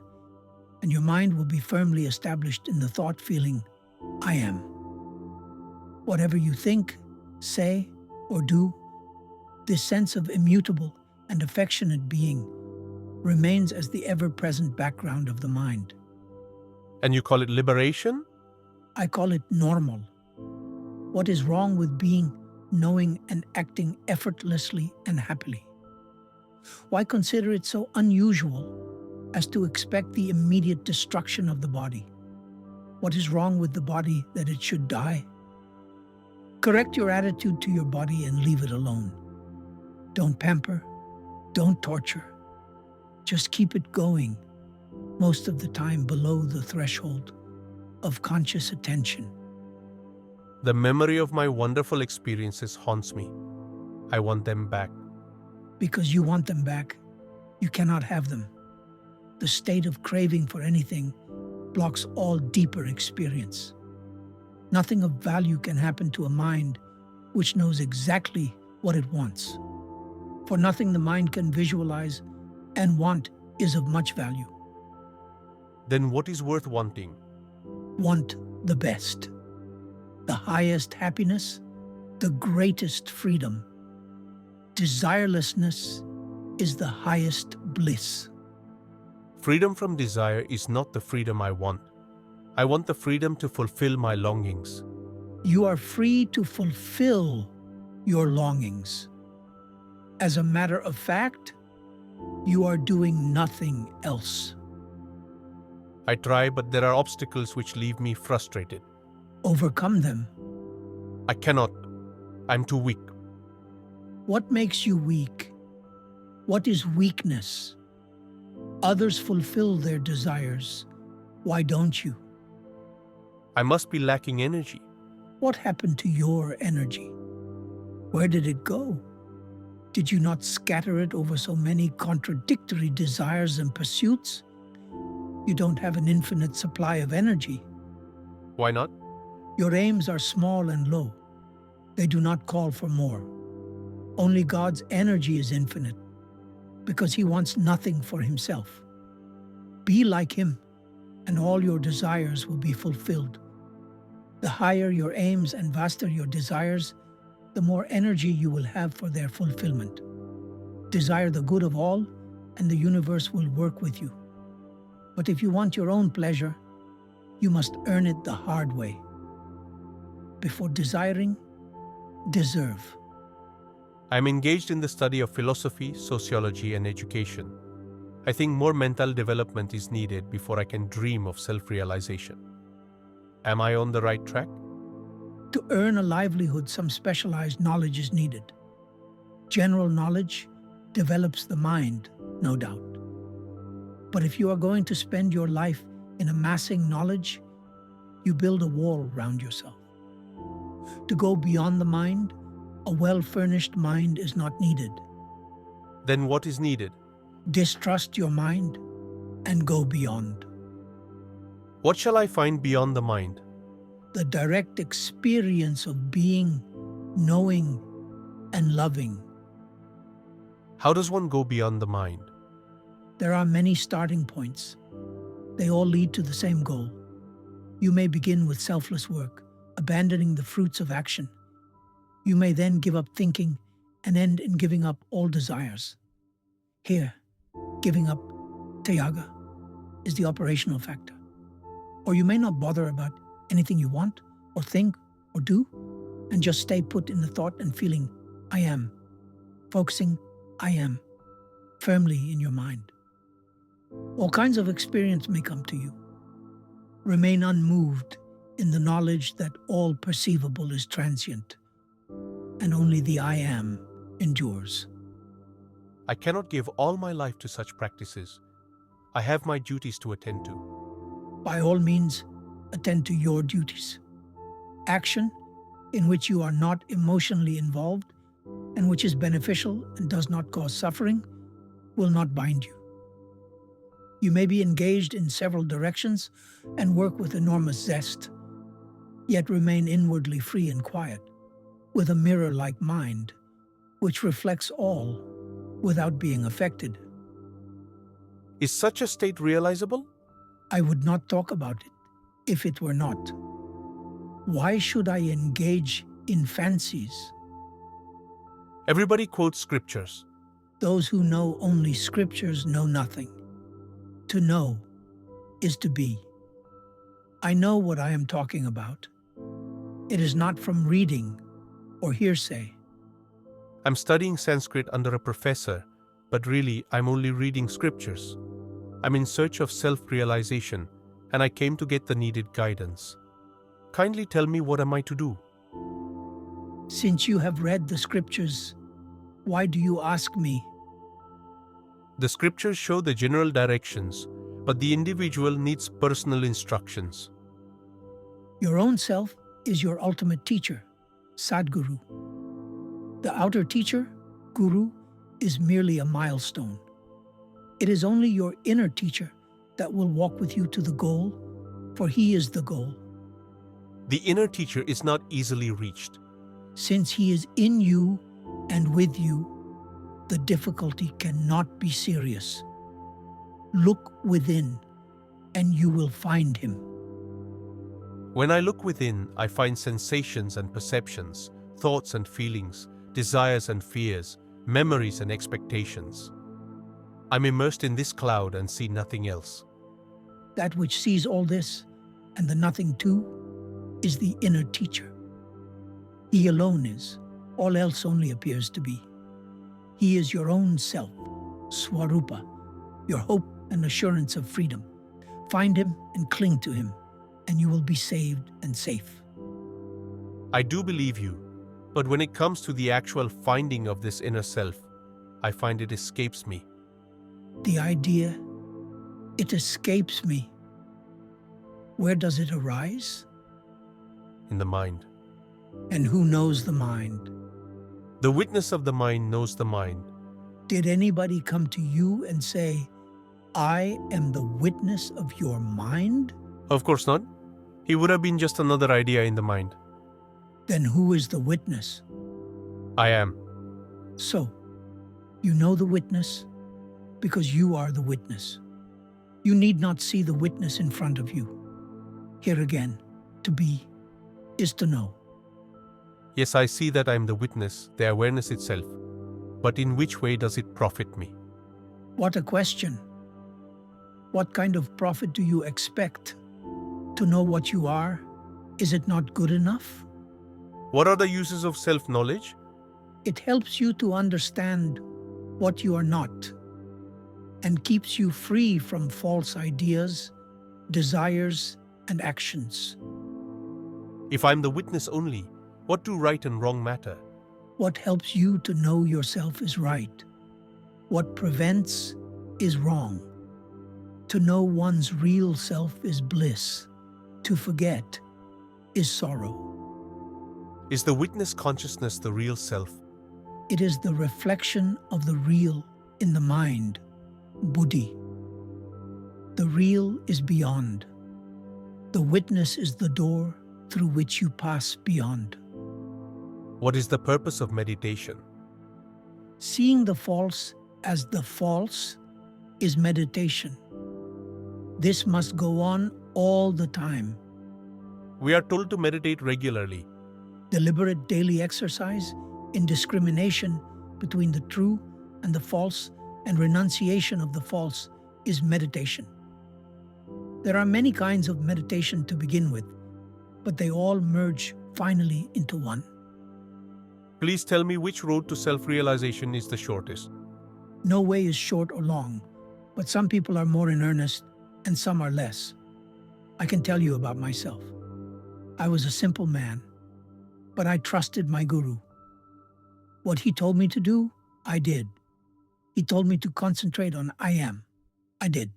Speaker 2: and your mind will be firmly established in the thought feeling, I am. Whatever you think, say, or do, this sense of immutable and affectionate being remains as the ever-present background of the mind.
Speaker 1: And you call it liberation?
Speaker 2: I call it normal. What is wrong with being, knowing, and acting effortlessly and happily? Why consider it so unusual as to expect the immediate destruction of the body? What is wrong with the body that it should die? Correct your attitude to your body and leave it alone. Don't pamper, don't torture. Just keep it going, most of the time below the threshold of conscious attention.
Speaker 1: The memory of my wonderful experiences haunts me. I want them back.
Speaker 2: Because you want them back, you cannot have them. The state of craving for anything blocks all deeper experience. Nothing of value can happen to a mind which knows exactly what it wants. For nothing the mind can visualize and want is of much value.
Speaker 1: Then what is worth wanting?
Speaker 2: Want the best, the highest happiness, the greatest freedom. Desirelessness is the highest bliss.
Speaker 1: Freedom from desire is not the freedom I want. I want the freedom to fulfill my longings.
Speaker 2: You are free to fulfill your longings. As a matter of fact, you are doing nothing else.
Speaker 1: I try, but there are obstacles which leave me frustrated.
Speaker 2: Overcome them.
Speaker 1: I cannot. I'm too weak.
Speaker 2: What makes you weak? What is weakness? Others fulfill their desires. Why don't you?
Speaker 1: I must be lacking energy.
Speaker 2: What happened to your energy? Where did it go? Did you not scatter it over so many contradictory desires and pursuits? You don't have an infinite supply of energy.
Speaker 1: Why not?
Speaker 2: Your aims are small and low. They do not call for more. Only God's energy is infinite, because He wants nothing for Himself. Be like Him, and all your desires will be fulfilled. The higher your aims and vaster your desires, the more energy you will have for their fulfillment. Desire the good of all, and the universe will work with you. But if you want your own pleasure, you must earn it the hard way. Before desiring, deserve.
Speaker 1: I'm engaged in the study of philosophy, sociology, and education. I think more mental development is needed before I can dream of self-realization. Am I on the right track?
Speaker 2: To earn a livelihood, some specialized knowledge is needed. General knowledge develops the mind, no doubt. But if you are going to spend your life in amassing knowledge, you build a wall around yourself. To go beyond the mind, a well-furnished mind is not needed.
Speaker 1: Then what is needed?
Speaker 2: Distrust your mind and go beyond.
Speaker 1: What shall I find beyond the mind?
Speaker 2: The direct experience of being, knowing, and loving.
Speaker 1: How does one go beyond the mind?
Speaker 2: There are many starting points. They all lead to the same goal. You may begin with selfless work, abandoning the fruits of action. You may then give up thinking and end in giving up all desires. Here, giving up Tyaga is the operational factor. Or you may not bother about anything you want, or think, or do. and just stay put in the thought and feeling, I am, focusing, I am, firmly in your mind. All kinds of experience may come to you. Remain unmoved in the knowledge that all perceivable is transient, and only the I am endures.
Speaker 1: I cannot give all my life to such practices. I have my duties to attend to.
Speaker 2: By all means, attend to your duties. Action in which you are not emotionally involved and which is beneficial and does not cause suffering will not bind you. You may be engaged in several directions and work with enormous zest, yet remain inwardly free and quiet, with a mirror-like mind, which reflects all without being affected.
Speaker 1: Is such a state realizable?
Speaker 2: I would not talk about it if it were not. Why should I engage in fancies?
Speaker 1: Everybody quotes scriptures.
Speaker 2: Those who know only scriptures know nothing. To know is to be. I know what I am talking about. It is not from reading or hearsay.
Speaker 1: I'm studying Sanskrit under a professor, but really I'm only reading scriptures. I'm in search of self-realization, and I came to get the needed guidance. Kindly tell me, what am I to do?
Speaker 2: Since you have read the scriptures, why do you ask me?
Speaker 1: The scriptures show the general directions, but the individual needs personal instructions.
Speaker 2: Your own self is your ultimate teacher, Satguru. The outer teacher, Guru, is merely a milestone. It is only your inner teacher that will walk with you to the goal, for he is the goal.
Speaker 1: The inner teacher is not easily reached.
Speaker 2: Since he is in you and with you, the difficulty cannot be serious. Look within, and you will find him.
Speaker 1: When I look within, I find sensations and perceptions, thoughts and feelings, desires and fears, memories and expectations. I'm immersed in this cloud and see nothing else.
Speaker 2: That which sees all this, and the nothing too, is the inner teacher. He alone is, all else only appears to be. He is your own self, Swarupa, your hope and assurance of freedom. Find him and cling to him, and you will be saved and safe.
Speaker 1: I do believe you, but when it comes to the actual finding of this inner self, I find it escapes me.
Speaker 2: The idea, it escapes me. Where does it arise?
Speaker 1: In the mind.
Speaker 2: And who knows the mind?
Speaker 1: The witness of the mind knows the mind.
Speaker 2: Did anybody come to you and say, I am the witness of your mind?
Speaker 1: Of course not. He would have been just another idea in the mind.
Speaker 2: Then who is the witness?
Speaker 1: I am.
Speaker 2: So, you know the witness because you are the witness. You need not see the witness in front of you. Here again, to be is to know.
Speaker 1: Yes, I see that I am the witness, the awareness itself. But in which way does it profit me?
Speaker 2: What a question. What kind of profit do you expect? To know what you are, is it not good enough?
Speaker 1: What are the uses of self-knowledge?
Speaker 2: It helps you to understand what you are not and keeps you free from false ideas, desires, and actions.
Speaker 1: If I'm the witness only, what do right and wrong matter?
Speaker 2: What helps you to know yourself is right. What prevents is wrong. To know one's real self is bliss. To forget is sorrow.
Speaker 1: Is the witness consciousness the real self?
Speaker 2: It is the reflection of the real in the mind, buddhi. The real is beyond. The witness is the door through which you pass beyond.
Speaker 1: What is the purpose of meditation?
Speaker 2: Seeing the false as the false is meditation. This must go on all the time.
Speaker 1: We are told to meditate regularly.
Speaker 2: Deliberate daily exercise in discrimination between the true and the false and renunciation of the false is meditation. There are many kinds of meditation to begin with, but they all merge finally into one.
Speaker 1: Please tell me which road to self-realization is the shortest.
Speaker 2: No way is short or long, but some people are more in earnest and some are less. I can tell you about myself. I was a simple man, but I trusted my guru. What he told me to do, I did. He told me to concentrate on I am. I did.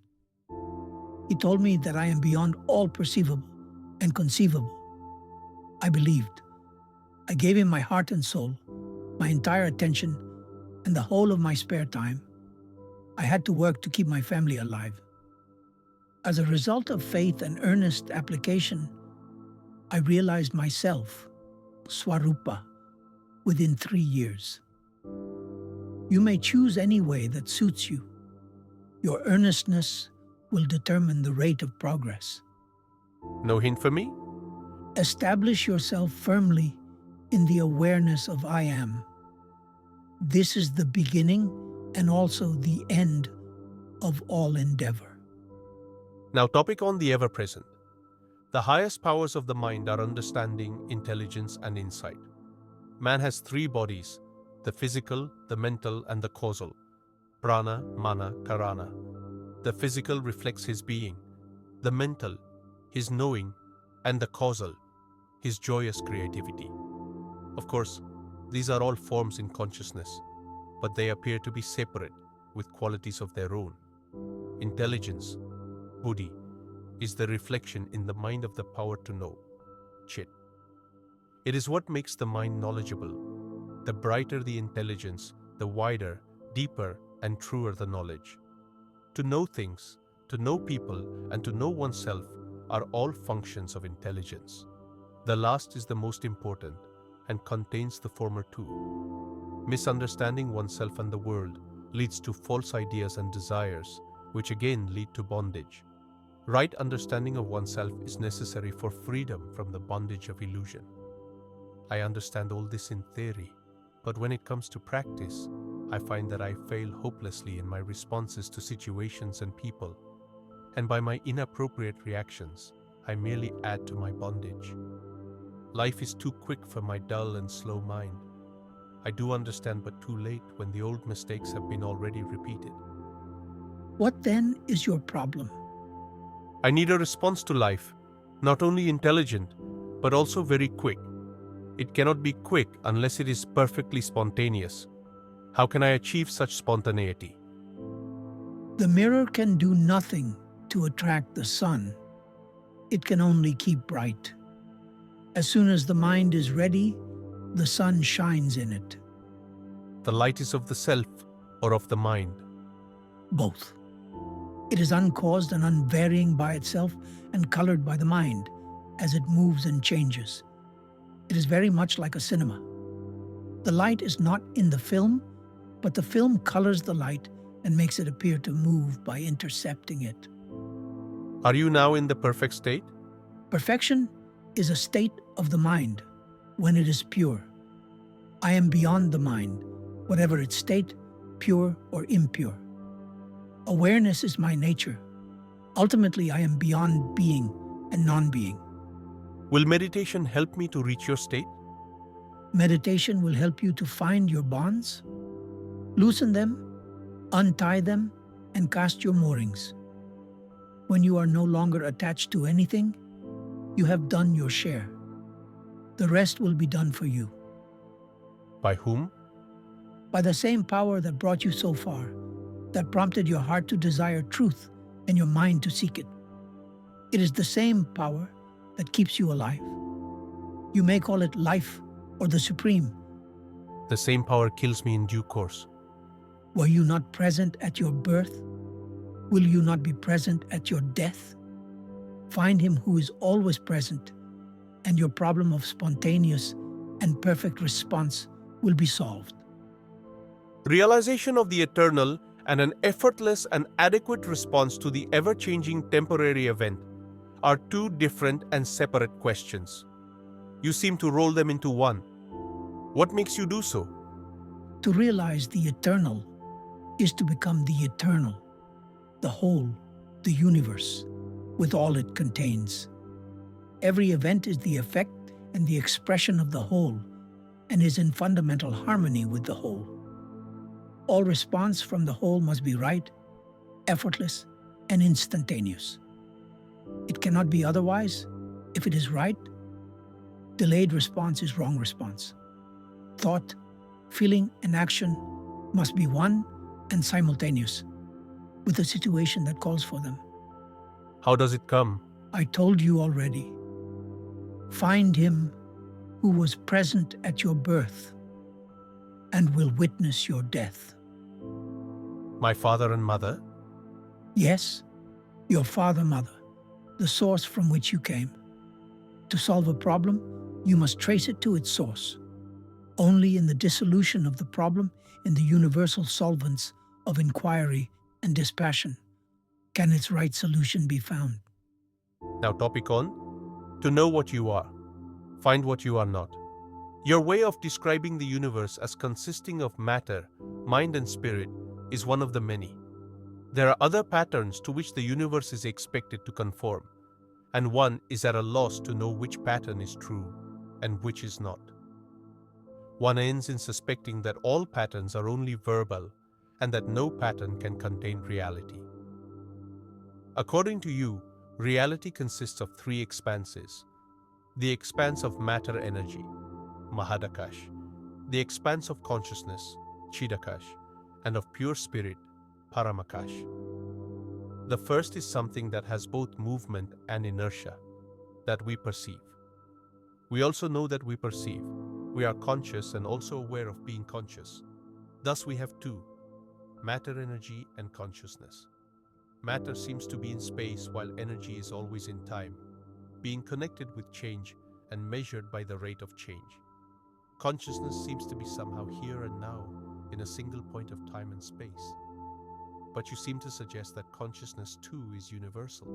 Speaker 2: He told me that I am beyond all perceivable and conceivable. I believed. I gave him my heart and soul, my entire attention, and the whole of my spare time. I had to work to keep my family alive. As a result of faith and earnest application, I realized myself, Swarupa, within 3 years. You may choose any way that suits you. Your earnestness will determine the rate of progress.
Speaker 1: No hint for me?
Speaker 2: Establish yourself firmly in the awareness of I am. This is the beginning and also the end of all endeavor.
Speaker 1: Now, topic on the ever-present. The highest powers of the mind are understanding, intelligence, and insight. Man has 3 bodies, the physical, the mental, and the causal. Prana, mana, karana. The physical reflects his being, the mental, his knowing, and the causal, his joyous creativity. Of course, these are all forms in consciousness, but they appear to be separate with qualities of their own. Intelligence, buddhi, is the reflection in the mind of the power to know, chit. It is what makes the mind knowledgeable. The brighter the intelligence, the wider, deeper, and truer the knowledge. To know things, to know people, and to know oneself are all functions of intelligence. The last is the most important and contains the former too. Misunderstanding oneself and the world leads to false ideas and desires, which again lead to bondage. Right understanding of oneself is necessary for freedom from the bondage of illusion. I understand all this in theory, but when it comes to practice, I find that I fail hopelessly in my responses to situations and people, and by my inappropriate reactions, I merely add to my bondage. Life is too quick for my dull and slow mind. I do understand, but too late when the old mistakes have been already repeated.
Speaker 2: What then is your problem?
Speaker 1: I need a response to life, not only intelligent, but also very quick. It cannot be quick unless it is perfectly spontaneous. How can I achieve such spontaneity?
Speaker 2: The mirror can do nothing to attract the sun. It can only keep bright. As soon as the mind is ready, the sun shines in it.
Speaker 1: The light is of the self or of the mind?
Speaker 2: Both. It is uncaused and unvarying by itself and colored by the mind as it moves and changes. It is very much like a cinema. The light is not in the film, but the film colors the light and makes it appear to move by intercepting it.
Speaker 1: Are you now in the perfect state?
Speaker 2: Perfection is a state of the mind when it is pure. I am beyond the mind, whatever its state, pure or impure. Awareness is my nature. Ultimately, I am beyond being and non-being.
Speaker 1: Will meditation help me to reach your state?
Speaker 2: Meditation will help you to find your bonds, loosen them, untie them, and cast your moorings. When you are no longer attached to anything, you have done your share. The rest will be done for you.
Speaker 1: By whom?
Speaker 2: By the same power that brought you so far, that prompted your heart to desire truth and your mind to seek it. It is the same power that keeps you alive. You may call it life or the supreme.
Speaker 1: The same power kills me in due course.
Speaker 2: Were you not present at your birth? Will you not be present at your death? Find him who is always present, and your problem of spontaneous and perfect response will be solved.
Speaker 1: Realization of the eternal and an effortless and adequate response to the ever-changing temporary event are two different and separate questions. You seem to roll them into one. What makes you do so?
Speaker 2: To realize the eternal is to become the eternal, the whole, the universe, with all it contains. Every event is the effect and the expression of the whole, and is in fundamental harmony with the whole. All response from the whole must be right, effortless, and instantaneous. It cannot be otherwise. If it is right, delayed response is wrong response. Thought, feeling, and action must be one and simultaneous with the situation that calls for them.
Speaker 1: How does it come?
Speaker 2: I told you already. Find him who was present at your birth and will witness your death.
Speaker 1: My father and mother?
Speaker 2: Yes, your father, mother, the source from which you came. To solve a problem, you must trace it to its source. Only in the dissolution of the problem in the universal solvents of inquiry and dispassion can its right solution be found.
Speaker 1: Now topic on, to know what you are, find what you are not. Your way of describing the universe as consisting of matter, mind and spirit is one of the many. There are other patterns to which the universe is expected to conform, and one is at a loss to know which pattern is true and which is not. One ends in suspecting that all patterns are only verbal and that no pattern can contain reality. According to you, reality consists of three expanses: the expanse of matter energy, Mahadakash, the expanse of consciousness, Chidakash, and of pure spirit, Paramakash. The first is something that has both movement and inertia, that we perceive. We also know that we perceive. We are conscious and also aware of being conscious. Thus we have two, matter energy and consciousness. Matter seems to be in space while energy is always in time, being connected with change and measured by the rate of change. Consciousness seems to be somehow here and now, in a single point of time and space. But you seem to suggest that consciousness too is universal,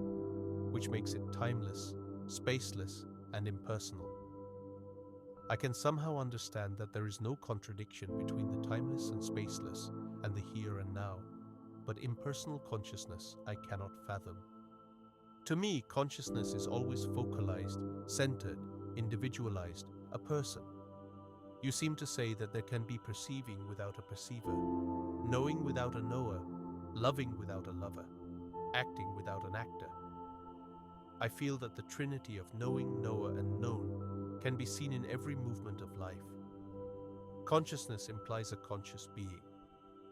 Speaker 1: which makes it timeless, spaceless, and impersonal. I can somehow understand that there is no contradiction between the timeless and spaceless and the here and now, but impersonal consciousness I cannot fathom. To me, consciousness is always focalized, centered, individualized, a person. You seem to say that there can be perceiving without a perceiver, knowing without a knower, loving without a lover, acting without an actor. I feel that the trinity of knowing, knower, and known can be seen in every movement of life. Consciousness implies a conscious being,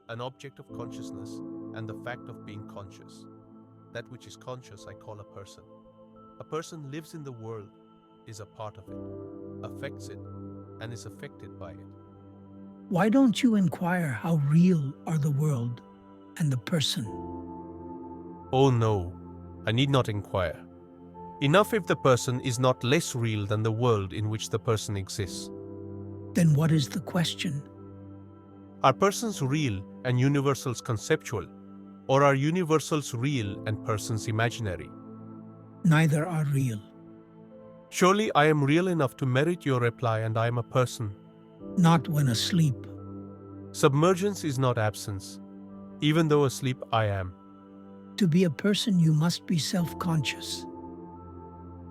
Speaker 1: an object of consciousness, and the fact of being conscious. That which is conscious I call a person. A person lives in the world, is a part of it, affects it, and is affected by it.
Speaker 2: Why don't you inquire how real are the world and the person?
Speaker 1: Oh no, I need not inquire. Enough if the person is not less real than the world in which the person exists.
Speaker 2: Then what is the question?
Speaker 1: Are persons real and universals conceptual, or are universals real and persons imaginary?
Speaker 2: Neither are real.
Speaker 1: Surely I am real enough to merit your reply, and I am a person.
Speaker 2: Not when asleep.
Speaker 1: Submergence is not absence. Even though asleep I am.
Speaker 2: To be a person, you must be self-conscious.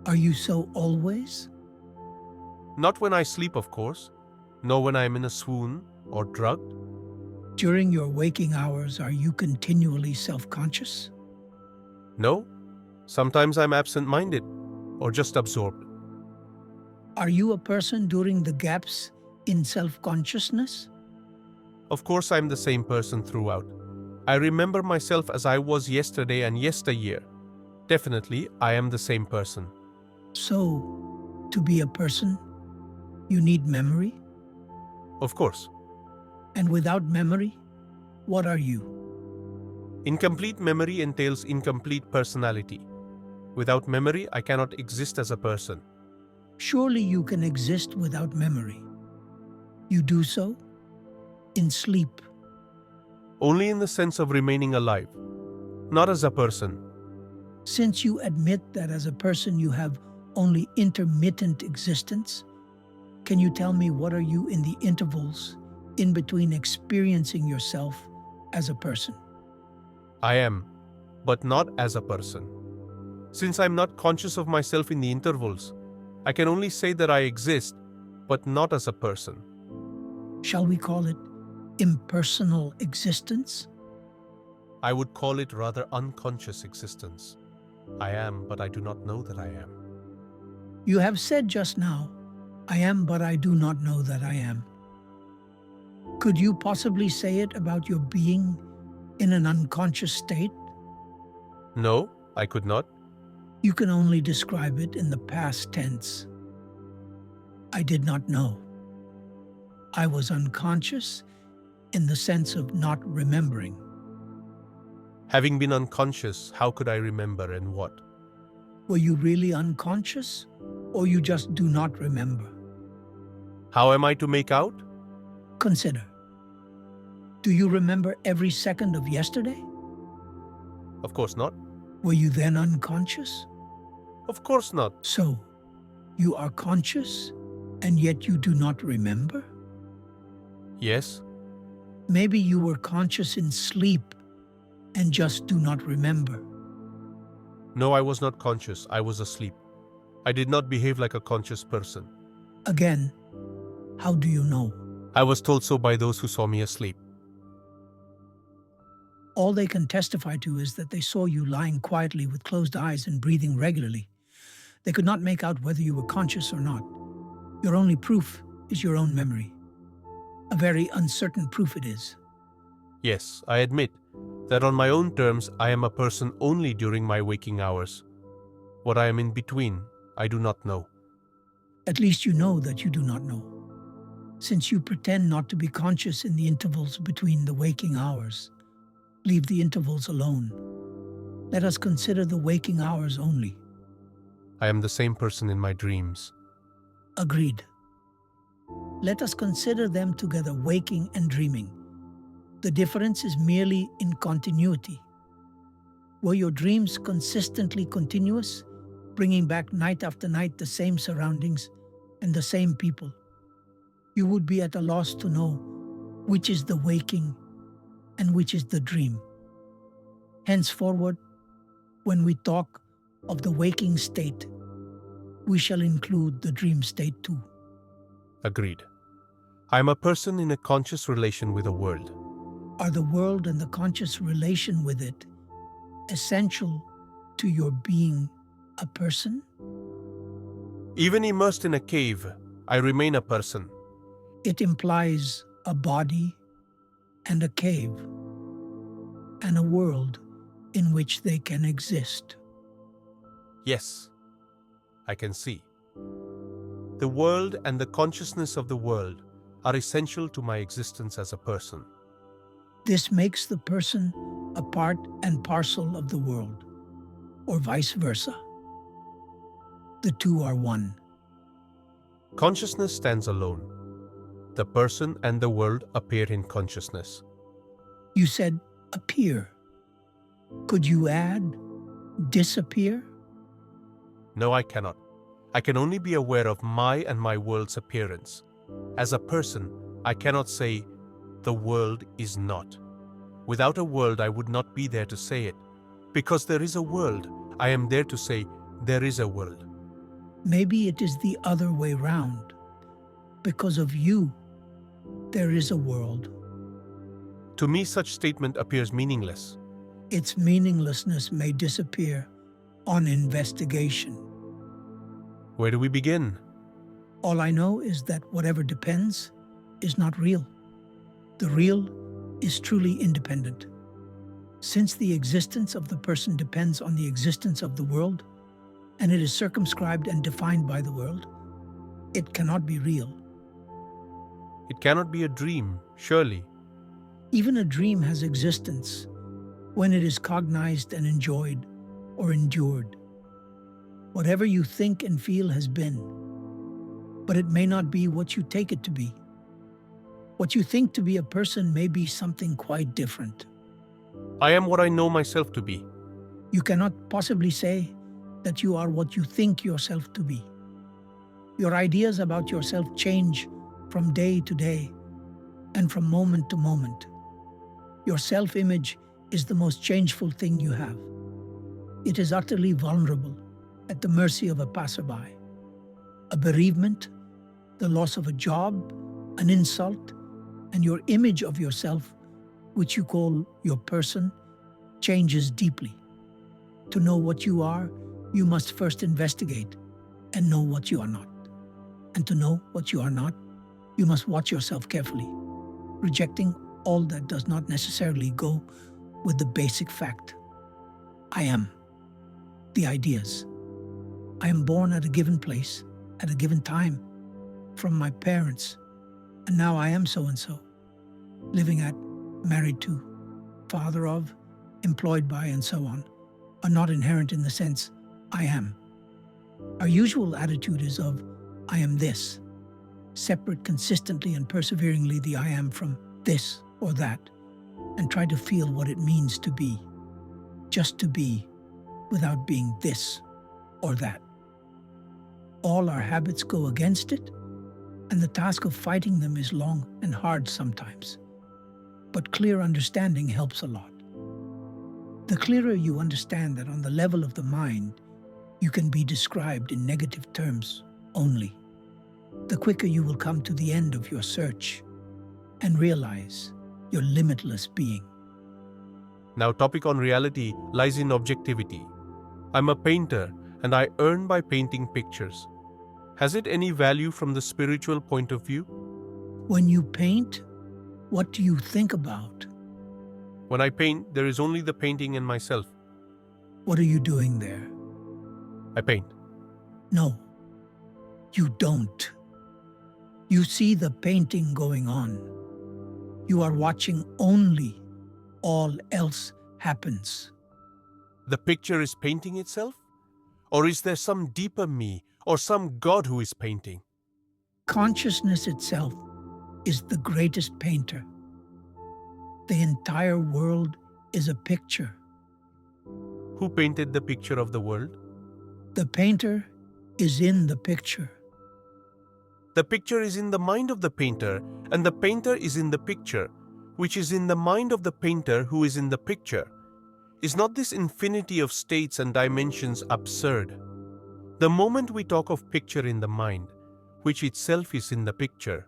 Speaker 2: Are you so always?
Speaker 1: Not when I sleep, of course, nor when I am in a swoon or drugged.
Speaker 2: During your waking hours, are you continually self-conscious?
Speaker 1: No, sometimes I'm absent-minded or just absorbed.
Speaker 2: Are you a person during the gaps in self-consciousness?
Speaker 1: Of course I'm the same person throughout. I remember myself as I was yesterday and yesteryear. Definitely, I am the same person.
Speaker 2: So, to be a person, you need memory?
Speaker 1: Of course.
Speaker 2: And without memory, what are you?
Speaker 1: Incomplete memory entails incomplete personality. Without memory, I cannot exist as a person.
Speaker 2: Surely you can exist without memory. You do so in sleep.
Speaker 1: Only in the sense of remaining alive, not as a person.
Speaker 2: Since you admit that as a person you have only intermittent existence, can you tell me what are you in the intervals in between experiencing yourself as a person?
Speaker 1: I am, but not as a person. Since I'm not conscious of myself in the intervals, I can only say that I exist, but not as a person.
Speaker 2: Shall we call it impersonal existence?
Speaker 1: I would call it rather unconscious existence. I am, but I do not know that I am.
Speaker 2: You have said just now, I am, but I do not know that I am. Could you possibly say it about your being in an unconscious state?
Speaker 1: No, I could not.
Speaker 2: You can only describe it in the past tense. I did not know. I was unconscious in the sense of not remembering.
Speaker 1: Having been unconscious, how could I remember and what?
Speaker 2: Were you really unconscious, or you just do not remember?
Speaker 1: How am I to make out?
Speaker 2: Consider. Do you remember every second of yesterday?
Speaker 1: Of course not.
Speaker 2: Were you then unconscious?
Speaker 1: Of course not.
Speaker 2: So, you are conscious, and yet you do not remember?
Speaker 1: Yes.
Speaker 2: Maybe you were conscious in sleep and just do not remember.
Speaker 1: No, I was not conscious. I was asleep. I did not behave like a conscious person.
Speaker 2: Again, how do you know?
Speaker 1: I was told so by those who saw me asleep.
Speaker 2: All they can testify to is that they saw you lying quietly with closed eyes and breathing regularly. They could not make out whether you were conscious or not. Your only proof is your own memory. A very uncertain proof it is.
Speaker 1: Yes, I admit that on my own terms I am a person only during my waking hours. What I am in between, I do not know.
Speaker 2: At least you know that you do not know, since you pretend not to be conscious in the intervals between the waking hours. Leave the intervals alone. Let us consider the waking hours only.
Speaker 1: I am the same person in my dreams.
Speaker 2: Agreed. Let us consider them together, waking and dreaming. The difference is merely in continuity. Were your dreams consistently continuous, bringing back night after night the same surroundings and the same people? You would be at a loss to know which is the waking and which is the dream. Henceforward, when we talk of the waking state, we shall include the dream state too.
Speaker 1: Agreed. I am a person in a conscious relation with the world.
Speaker 2: Are the world and the conscious relation with it essential to your being a person?
Speaker 1: Even immersed in a cave, I remain a person.
Speaker 2: It implies a body and a cave, and a world in which they can exist.
Speaker 1: Yes, I can see. The world and the consciousness of the world are essential to my existence as a person.
Speaker 2: This makes the person a part and parcel of the world, or vice versa. The two are one.
Speaker 1: Consciousness stands alone. The person and the world appear in consciousness.
Speaker 2: You said appear. Could you add disappear?
Speaker 1: No, I cannot. I can only be aware of my and my world's appearance. As a person, I cannot say, the world is not. Without a world, I would not be there to say it. Because there is a world, I am there to say, there is a world.
Speaker 2: Maybe it is the other way round. Because of you, there is a world.
Speaker 1: To me, such statement appears meaningless.
Speaker 2: Its meaninglessness may disappear on investigation.
Speaker 1: Where do we begin?
Speaker 2: All I know is that whatever depends is not real. The real is truly independent. Since the existence of the person depends on the existence of the world, and it is circumscribed and defined by the world, it cannot be real.
Speaker 1: It cannot be a dream, surely.
Speaker 2: Even a dream has existence when it is cognized and enjoyed or endured. Whatever you think and feel has been, but it may not be what you take it to be. What you think to be a person may be something quite different.
Speaker 1: I am what I know myself to be.
Speaker 2: You cannot possibly say that you are what you think yourself to be. Your ideas about yourself change from day to day and from moment to moment. Your self-image is the most changeful thing you have. It is utterly vulnerable, at the mercy of a passerby. A bereavement, the loss of a job, an insult, and your image of yourself, which you call your person, changes deeply. To know what you are, you must first investigate and know what you are not. And to know what you are not, you must watch yourself carefully, rejecting all that does not necessarily go with the basic fact. I am. The ideas. I am born at a given place, at a given time, from my parents, and now I am so-and-so, living at, married to, father of, employed by, and so on, are not inherent in the sense, I am. Our usual attitude is of, I am this, separate consistently and perseveringly the I am from this or that, and try to feel what it means to be, just to be, without being this or that. All our habits go against it, and the task of fighting them is long and hard sometimes. But clear understanding helps a lot. The clearer you understand that on the level of the mind, you can be described in negative terms only, the quicker you will come to the end of your search and realize your limitless being.
Speaker 1: Now, topic on reality lies in objectivity. I'm a painter and I earn by painting pictures. Has it any value from the spiritual point of view?
Speaker 2: When you paint, what do you think about?
Speaker 1: When I paint, there is only the painting and myself.
Speaker 2: What are you doing there?
Speaker 1: I paint.
Speaker 2: No, you don't. You see the painting going on. You are watching only. All else happens.
Speaker 1: The picture is painting itself? Or is there some deeper me or some God who is painting?
Speaker 2: Consciousness itself is the greatest painter. The entire world is a picture.
Speaker 1: Who painted the picture of the world?
Speaker 2: The painter is in the picture.
Speaker 1: The picture is in the mind of the painter, and the painter is in the picture, which is in the mind of the painter who is in the picture. Is not this infinity of states and dimensions absurd? The moment we talk of picture in the mind, which itself is in the picture,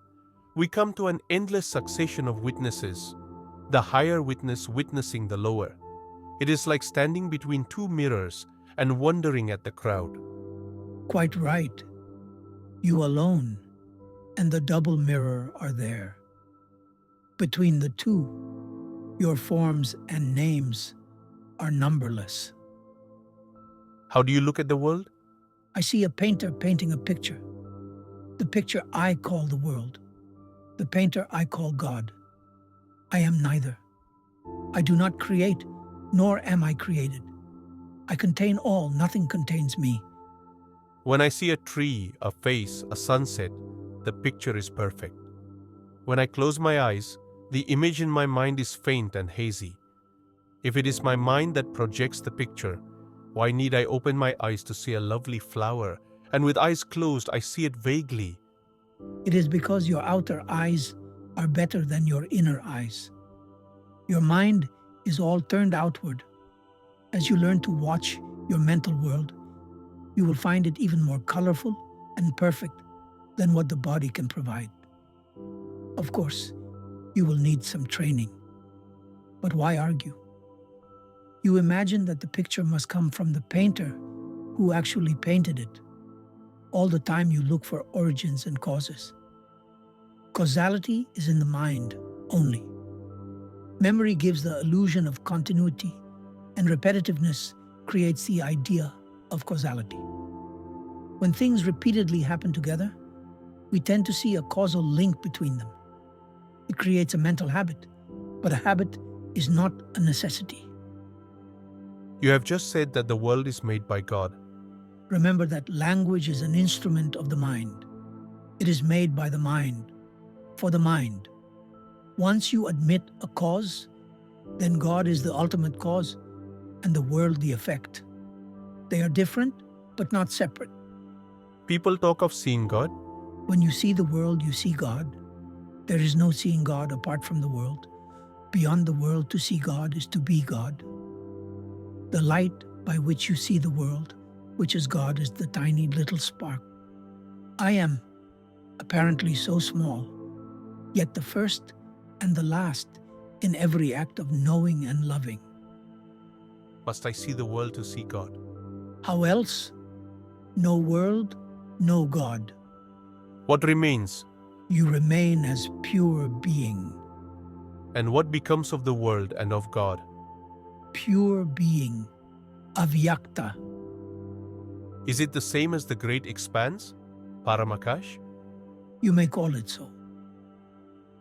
Speaker 1: we come to an endless succession of witnesses, the higher witness witnessing the lower. It is like standing between two mirrors and wondering at the crowd.
Speaker 2: Quite right. You alone and the double mirror are there. Between the two, your forms and names are numberless.
Speaker 1: How do you look at the world?
Speaker 2: I see a painter painting a picture. The picture I call the world. The painter I call God. I am neither. I do not create, nor am I created. I contain all, nothing contains me.
Speaker 1: When I see a tree, a face, a sunset, the picture is perfect. When I close my eyes, the image in my mind is faint and hazy. If it is my mind that projects the picture, why need I open my eyes to see a lovely flower, and with eyes closed I see it vaguely?
Speaker 2: It is because your outer eyes are better than your inner eyes. Your mind is all turned outward. As you learn to watch your mental world, you will find it even more colorful and perfect than what the body can provide. Of course, you will need some training. But why argue? You imagine that the picture must come from the painter who actually painted it. All the time you look for origins and causes. Causality is in the mind only. Memory gives the illusion of continuity, and repetitiveness creates the idea of causality. When things repeatedly happen together, we tend to see a causal link between them. It creates a mental habit, but a habit is not a necessity.
Speaker 1: You have just said that the world is made by God.
Speaker 2: Remember that language is an instrument of the mind. It is made by the mind, for the mind. Once you admit a cause, then God is the ultimate cause and the world the effect. They are different, but not separate.
Speaker 1: People talk of seeing God.
Speaker 2: When you see the world, you see God. There is no seeing God apart from the world. Beyond the world, to see God is to be God. The light by which you see the world, which is God, is the tiny little spark. I am, apparently so small, yet the first and the last in every act of knowing and loving.
Speaker 1: Must I see the world to see God?
Speaker 2: How else? No world, no God.
Speaker 1: What remains?
Speaker 2: You remain as pure being.
Speaker 1: And what becomes of the world and of God?
Speaker 2: Pure being. Ayakta.
Speaker 1: Is it the same as the great expanse, Paramakash?
Speaker 2: You may call it so.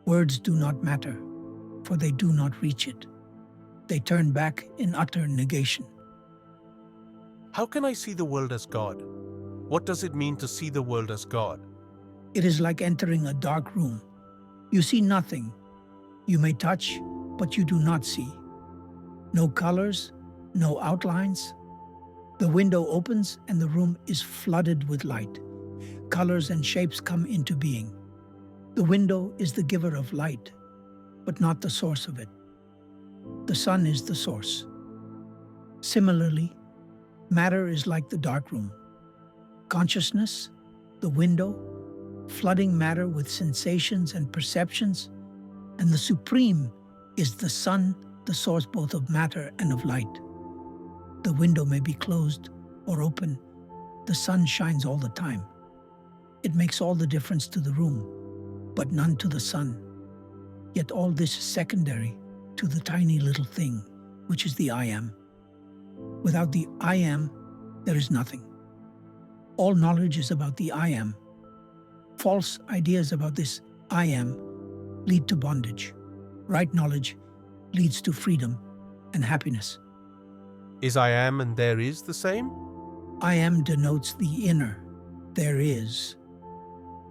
Speaker 2: Words do not matter, for they do not reach it. They turn back in utter negation.
Speaker 1: How can I see the world as God? What does it mean to see the world as God?
Speaker 2: It is like entering a dark room. You see nothing. You may touch, but you do not see. No colors, no outlines. The window opens and the room is flooded with light. Colors and shapes come into being. The window is the giver of light, but not the source of it. The sun is the source. Similarly, matter is like the dark room. Consciousness, the window, flooding matter with sensations and perceptions, and the supreme is the sun, the source both of matter and of light. The window may be closed or open. The sun shines all the time. It makes all the difference to the room, but none to the sun. Yet all this is secondary to the tiny little thing, which is the I am. Without the I am, there is nothing. All knowledge is about the I am. False ideas about this I am lead to bondage. Right knowledge leads to freedom and happiness.
Speaker 1: Is I am and there is the same?
Speaker 2: I am denotes the inner. There is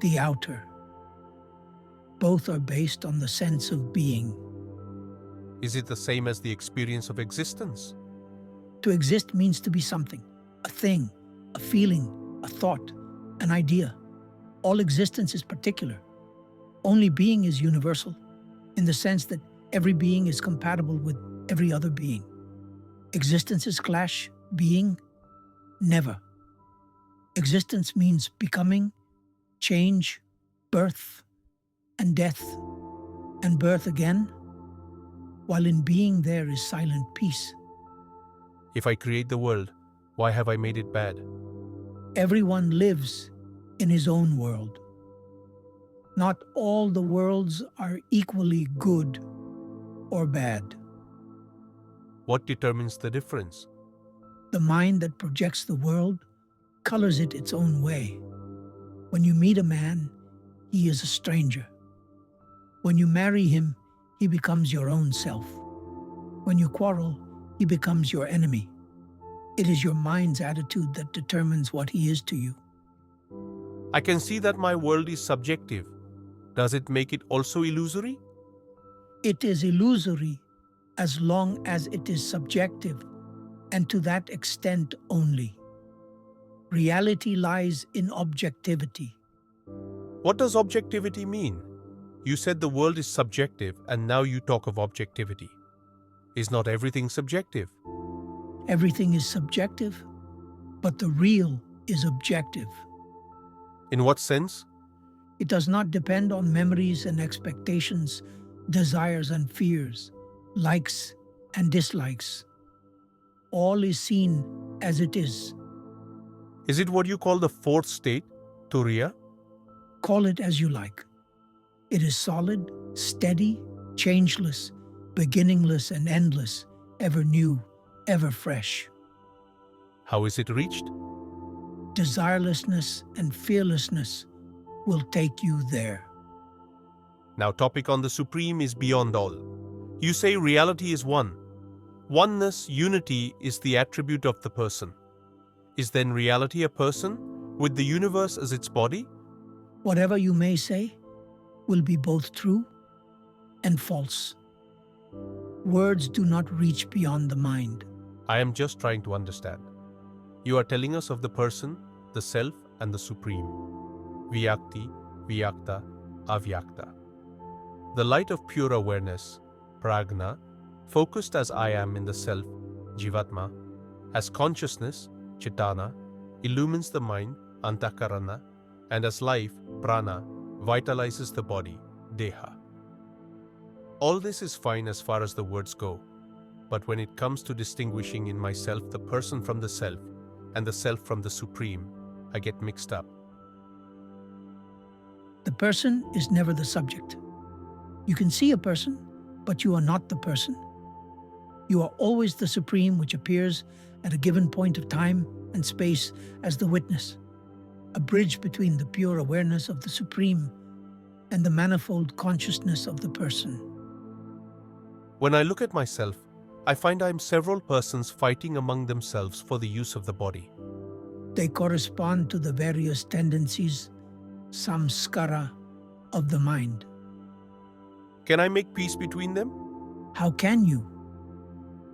Speaker 2: the outer. Both are based on the sense of being.
Speaker 1: Is it the same as the experience of existence?
Speaker 2: To exist means to be something, a thing, a feeling, a thought, an idea. All existence is particular. Only being is universal, in the sense that every being is compatible with every other being. Existences clash, being, never. Existence means becoming, change, birth, and death, and birth again, while in being there is silent peace.
Speaker 1: If I create the world, why have I made it bad?
Speaker 2: Everyone lives in his own world. Not all the worlds are equally good or bad.
Speaker 1: What determines the difference?
Speaker 2: The mind that projects the world colors it its own way. When you meet a man, he is a stranger. When you marry him, he becomes your own self. When you quarrel, he becomes your enemy. It is your mind's attitude that determines what he is to you.
Speaker 1: I can see that my world is subjective. Does it make it also illusory?
Speaker 2: It is illusory as long as it is subjective, and to that extent only. Reality lies in objectivity.
Speaker 1: What does objectivity mean? You said the world is subjective and now you talk of objectivity. Is not everything subjective?
Speaker 2: Everything is subjective, but the real is objective.
Speaker 1: In what sense?
Speaker 2: It does not depend on memories and expectations, desires and fears, likes and dislikes. All is seen as it is.
Speaker 1: Is it what you call the fourth state, Turiya?
Speaker 2: Call it as you like. It is solid, steady, changeless, beginningless and endless, ever new, ever fresh.
Speaker 1: How is it reached?
Speaker 2: Desirelessness and fearlessness will take you there.
Speaker 1: Now, topic on the Supreme is beyond all. You say reality is one. Oneness, unity is the attribute of the person. Is then reality a person with the universe as its body?
Speaker 2: Whatever you may say will be both true and false. Words do not reach beyond the mind.
Speaker 1: I am just trying to understand. You are telling us of the person, the self, and the Supreme. Vyakti, Vyakta, Avyakta. The light of pure awareness, prajna, focused as I am in the self, Jivatma, as consciousness, Chitana, illumines the mind, Antakarana, and as life, Prana, vitalizes the body, Deha. All this is fine as far as the words go, but when it comes to distinguishing in myself the person from the self and the self from the supreme, I get mixed up.
Speaker 2: The person is never the subject. You can see a person, but you are not the person. You are always the supreme which appears at a given point of time and space as the witness, a bridge between the pure awareness of the supreme and the manifold consciousness of the person.
Speaker 1: When I look at myself, I find I am several persons fighting among themselves for the use of the body.
Speaker 2: They correspond to the various tendencies, samskara, of the mind.
Speaker 1: Can I make peace between them?
Speaker 2: How can you?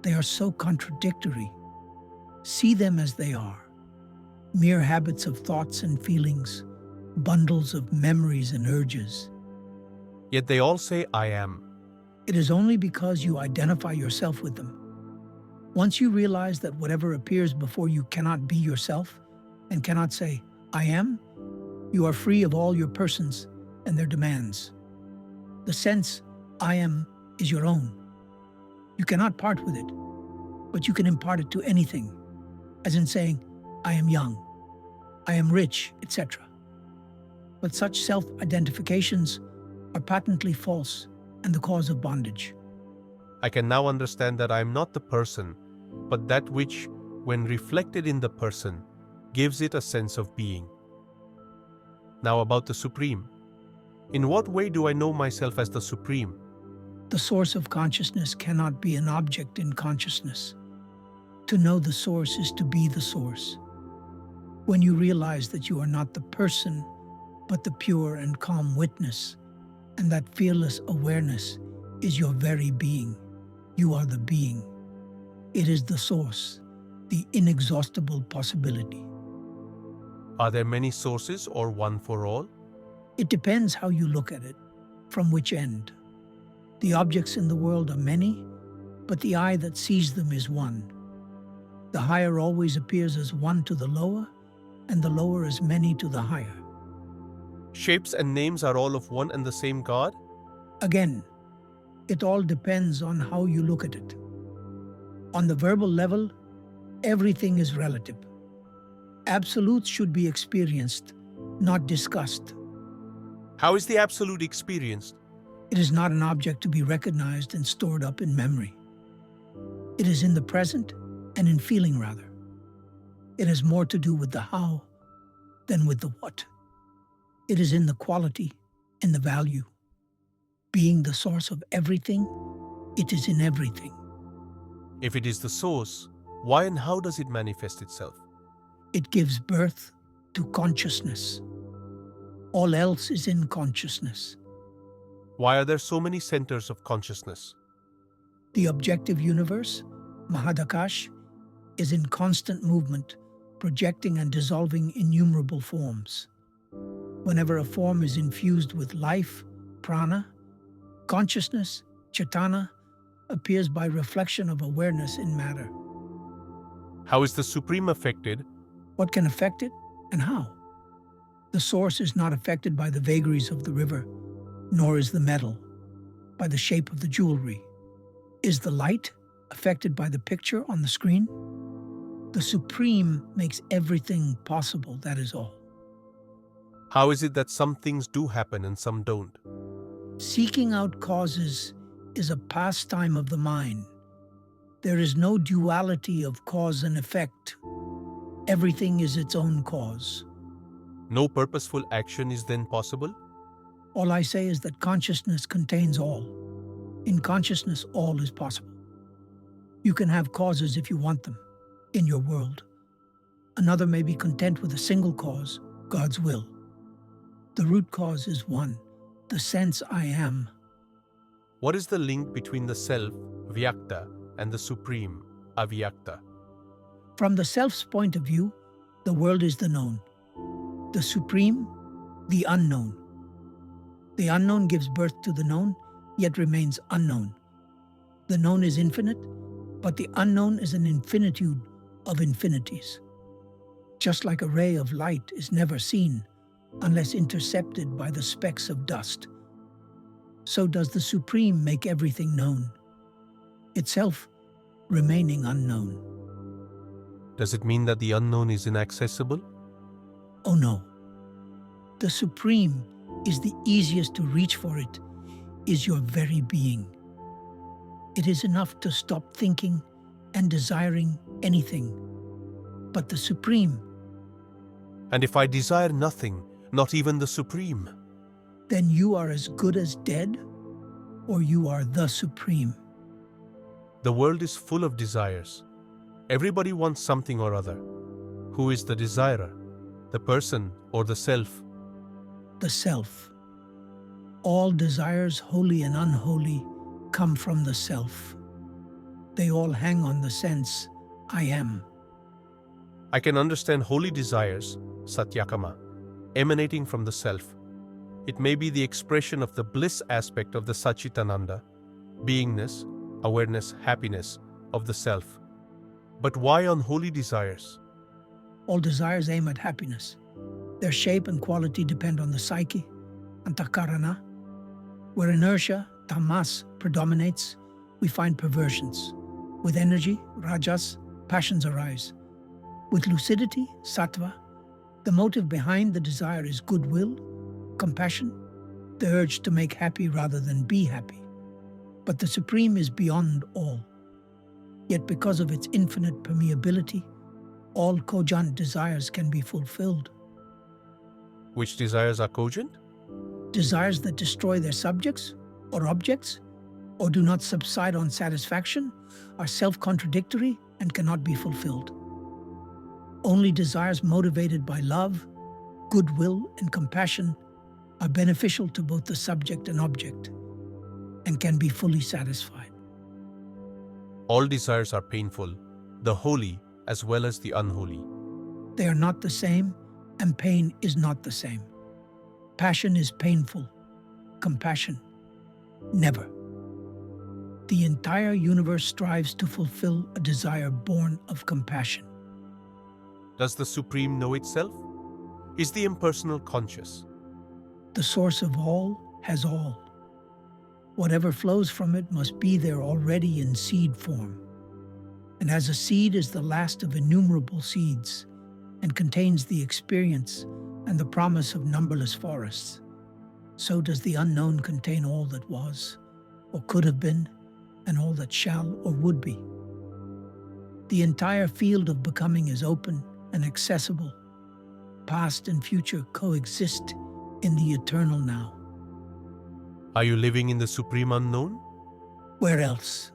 Speaker 2: They are so contradictory. See them as they are. Mere habits of thoughts and feelings, bundles of memories and urges.
Speaker 1: Yet they all say I am.
Speaker 2: It is only because you identify yourself with them. Once you realize that whatever appears before you cannot be yourself and cannot say, I am, you are free of all your persons and their demands. The sense, I am, is your own. You cannot part with it, but you can impart it to anything, as in saying, I am young, I am rich, etc. But such self-identifications are patently false and the cause of bondage.
Speaker 1: I can now understand that I am not the person, but that which, when reflected in the person, gives it a sense of being. Now about the Supreme. In what way do I know myself as the Supreme?
Speaker 2: The source of consciousness cannot be an object in consciousness. To know the source is to be the source. When you realize that you are not the person, but the pure and calm witness, and that fearless awareness is your very being, you are the being. It is the source, the inexhaustible possibility.
Speaker 1: Are there many sources or one for all?
Speaker 2: It depends how you look at it, from which end. The objects in the world are many, but the eye that sees them is one. The higher always appears as one to the lower, and the lower as many to the higher.
Speaker 1: Shapes and names are all of one and the same God?
Speaker 2: Again, it all depends on how you look at it. On the verbal level, everything is relative. Absolutes should be experienced, not discussed.
Speaker 1: How is the Absolute experienced?
Speaker 2: It is not an object to be recognized and stored up in memory. It is in the present and in feeling, rather. It has more to do with the how than with the what. It is in the quality, in the value. Being the source of everything, it is in everything.
Speaker 1: If it is the source, why and how does it manifest itself?
Speaker 2: It gives birth to consciousness. All else is in consciousness.
Speaker 1: Why are there so many centers of consciousness?
Speaker 2: The objective universe, Mahadakash, is in constant movement, projecting and dissolving innumerable forms. Whenever a form is infused with life, prana, consciousness, chaitanya, appears by reflection of awareness in matter.
Speaker 1: How is the Supreme affected?
Speaker 2: What can affect it, and how? The source is not affected by the vagaries of the river, nor is the metal, by the shape of the jewelry. Is the light affected by the picture on the screen? The Supreme makes everything possible, that is all.
Speaker 1: How is it that some things do happen and some don't?
Speaker 2: Seeking out causes is a pastime of the mind. There is no duality of cause and effect. Everything is its own cause.
Speaker 1: No purposeful action is then possible?
Speaker 2: All I say is that consciousness contains all. In consciousness, all is possible. You can have causes if you want them, in your world. Another may be content with a single cause, God's will. The root cause is one, the sense I am.
Speaker 1: What is the link between the self, Vyakta, and the Supreme, Avyakta?
Speaker 2: From the self's point of view, the world is the known. The Supreme, the unknown. The unknown gives birth to the known, yet remains unknown. The known is infinite, but the unknown is an infinitude of infinities. Just like a ray of light is never seen unless intercepted by the specks of dust. So does the Supreme make everything known, itself remaining unknown.
Speaker 1: Does it mean that the unknown is inaccessible?
Speaker 2: Oh no. The Supreme is the easiest to reach, for it is your very being. It is enough to stop thinking and desiring anything but the Supreme.
Speaker 1: And if I desire nothing, not even the Supreme?
Speaker 2: Then you are as good as dead, or you are the Supreme.
Speaker 1: The world is full of desires. Everybody wants something or other. Who is the desirer? The person or the self?
Speaker 2: The self. All desires, holy and unholy, come from the self. They all hang on the sense, I am.
Speaker 1: I can understand holy desires, Satyakama, emanating from the self. It may be the expression of the bliss aspect of the Satchitananda, beingness, awareness, happiness of the self. But why unholy desires?
Speaker 2: All desires aim at happiness. Their shape and quality depend on the psyche, antakarana. Where inertia, tamas, predominates, we find perversions. With energy, rajas, passions arise. With lucidity, sattva, the motive behind the desire is goodwill, compassion, the urge to make happy rather than be happy. But the Supreme is beyond all. Yet because of its infinite permeability, all cogent desires can be fulfilled.
Speaker 1: Which desires are cogent?
Speaker 2: Desires that destroy their subjects or objects, or do not subside on satisfaction, are self-contradictory and cannot be fulfilled. Only desires motivated by love, goodwill, and compassion are beneficial to both the subject and object, and can be fully satisfied.
Speaker 1: All desires are painful, the holy as well as the unholy.
Speaker 2: They are not the same, and pain is not the same. Passion is painful, compassion, never. The entire universe strives to fulfill a desire born of compassion.
Speaker 1: Does the Supreme know itself? Is the impersonal conscious?
Speaker 2: The source of all has all. Whatever flows from it must be there already in seed form. And as a seed is the last of innumerable seeds, and contains the experience and the promise of numberless forests, so does the unknown contain all that was, or could have been, and all that shall or would be. The entire field of becoming is open and accessible. Past and future coexist in the eternal now.
Speaker 1: Are you living in the Supreme Unknown?
Speaker 2: Where else?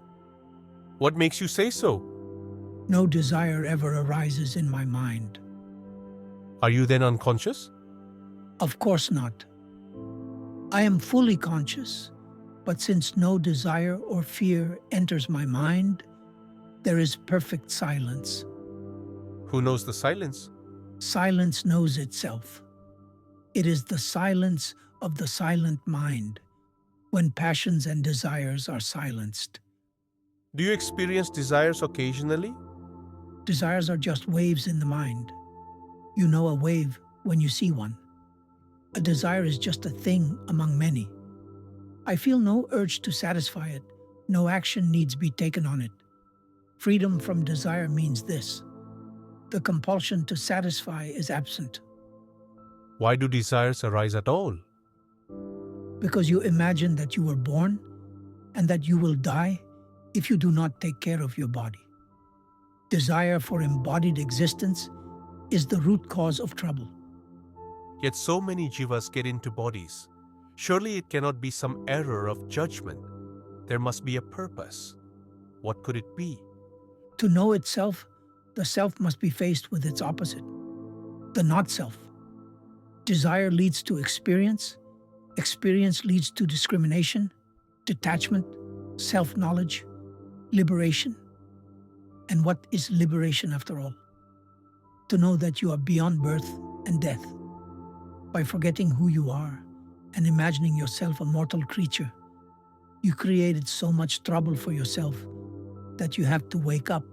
Speaker 1: What makes you say so?
Speaker 2: No desire ever arises in my mind.
Speaker 1: Are you then unconscious?
Speaker 2: Of course not. I am fully conscious, but since no desire or fear enters my mind, there is perfect silence.
Speaker 1: Who knows the silence?
Speaker 2: Silence knows itself. It is the silence of the silent mind, when passions and desires are silenced.
Speaker 1: Do you experience desires occasionally?
Speaker 2: Desires are just waves in the mind. You know a wave when you see one. A desire is just a thing among many. I feel no urge to satisfy it. No action needs be taken on it. Freedom from desire means this: the compulsion to satisfy is absent.
Speaker 1: Why do desires arise at all?
Speaker 2: Because you imagine that you were born and that you will die if you do not take care of your body. Desire for embodied existence is the root cause of trouble.
Speaker 1: Yet so many jivas get into bodies. Surely it cannot be some error of judgment. There must be a purpose. What could it be?
Speaker 2: To know itself, the self must be faced with its opposite, the not-self. Desire leads to experience. Experience leads to discrimination, detachment, self-knowledge, liberation. And what is liberation after all? To know that you are beyond birth and death. By forgetting who you are and imagining yourself a mortal creature, you created so much trouble for yourself that you have to wake up,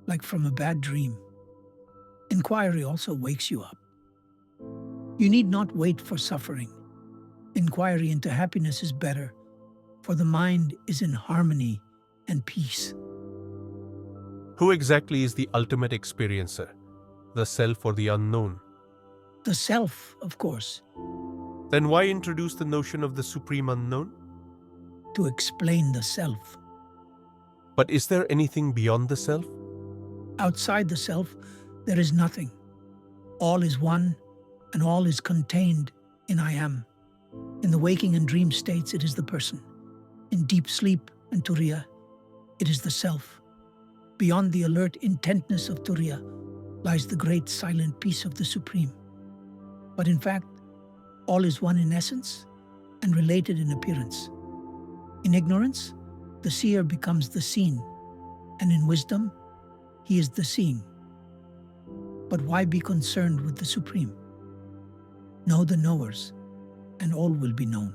Speaker 2: like from a bad dream. Inquiry also wakes you up. You need not wait for suffering. Inquiry into happiness is better, for the mind is in harmony and peace.
Speaker 1: Who exactly is the ultimate experiencer? The self or the unknown?
Speaker 2: The self, of course,
Speaker 1: Then why introduce the notion of the supreme unknown?
Speaker 2: to explain the self.
Speaker 1: But is there anything beyond the self?
Speaker 2: Outside the self, there is nothing. All is one, and all is contained in I am. In the waking and dream states, it is the person. In deep sleep and Turiya, it is the self. Beyond the alert intentness of Turiya lies the great silent peace of the Supreme. But in fact, all is one in essence and related in appearance. In ignorance, the seer becomes the seen, and in wisdom, he is the seeing. But why be concerned with the Supreme? Know the knowers, and all will be known.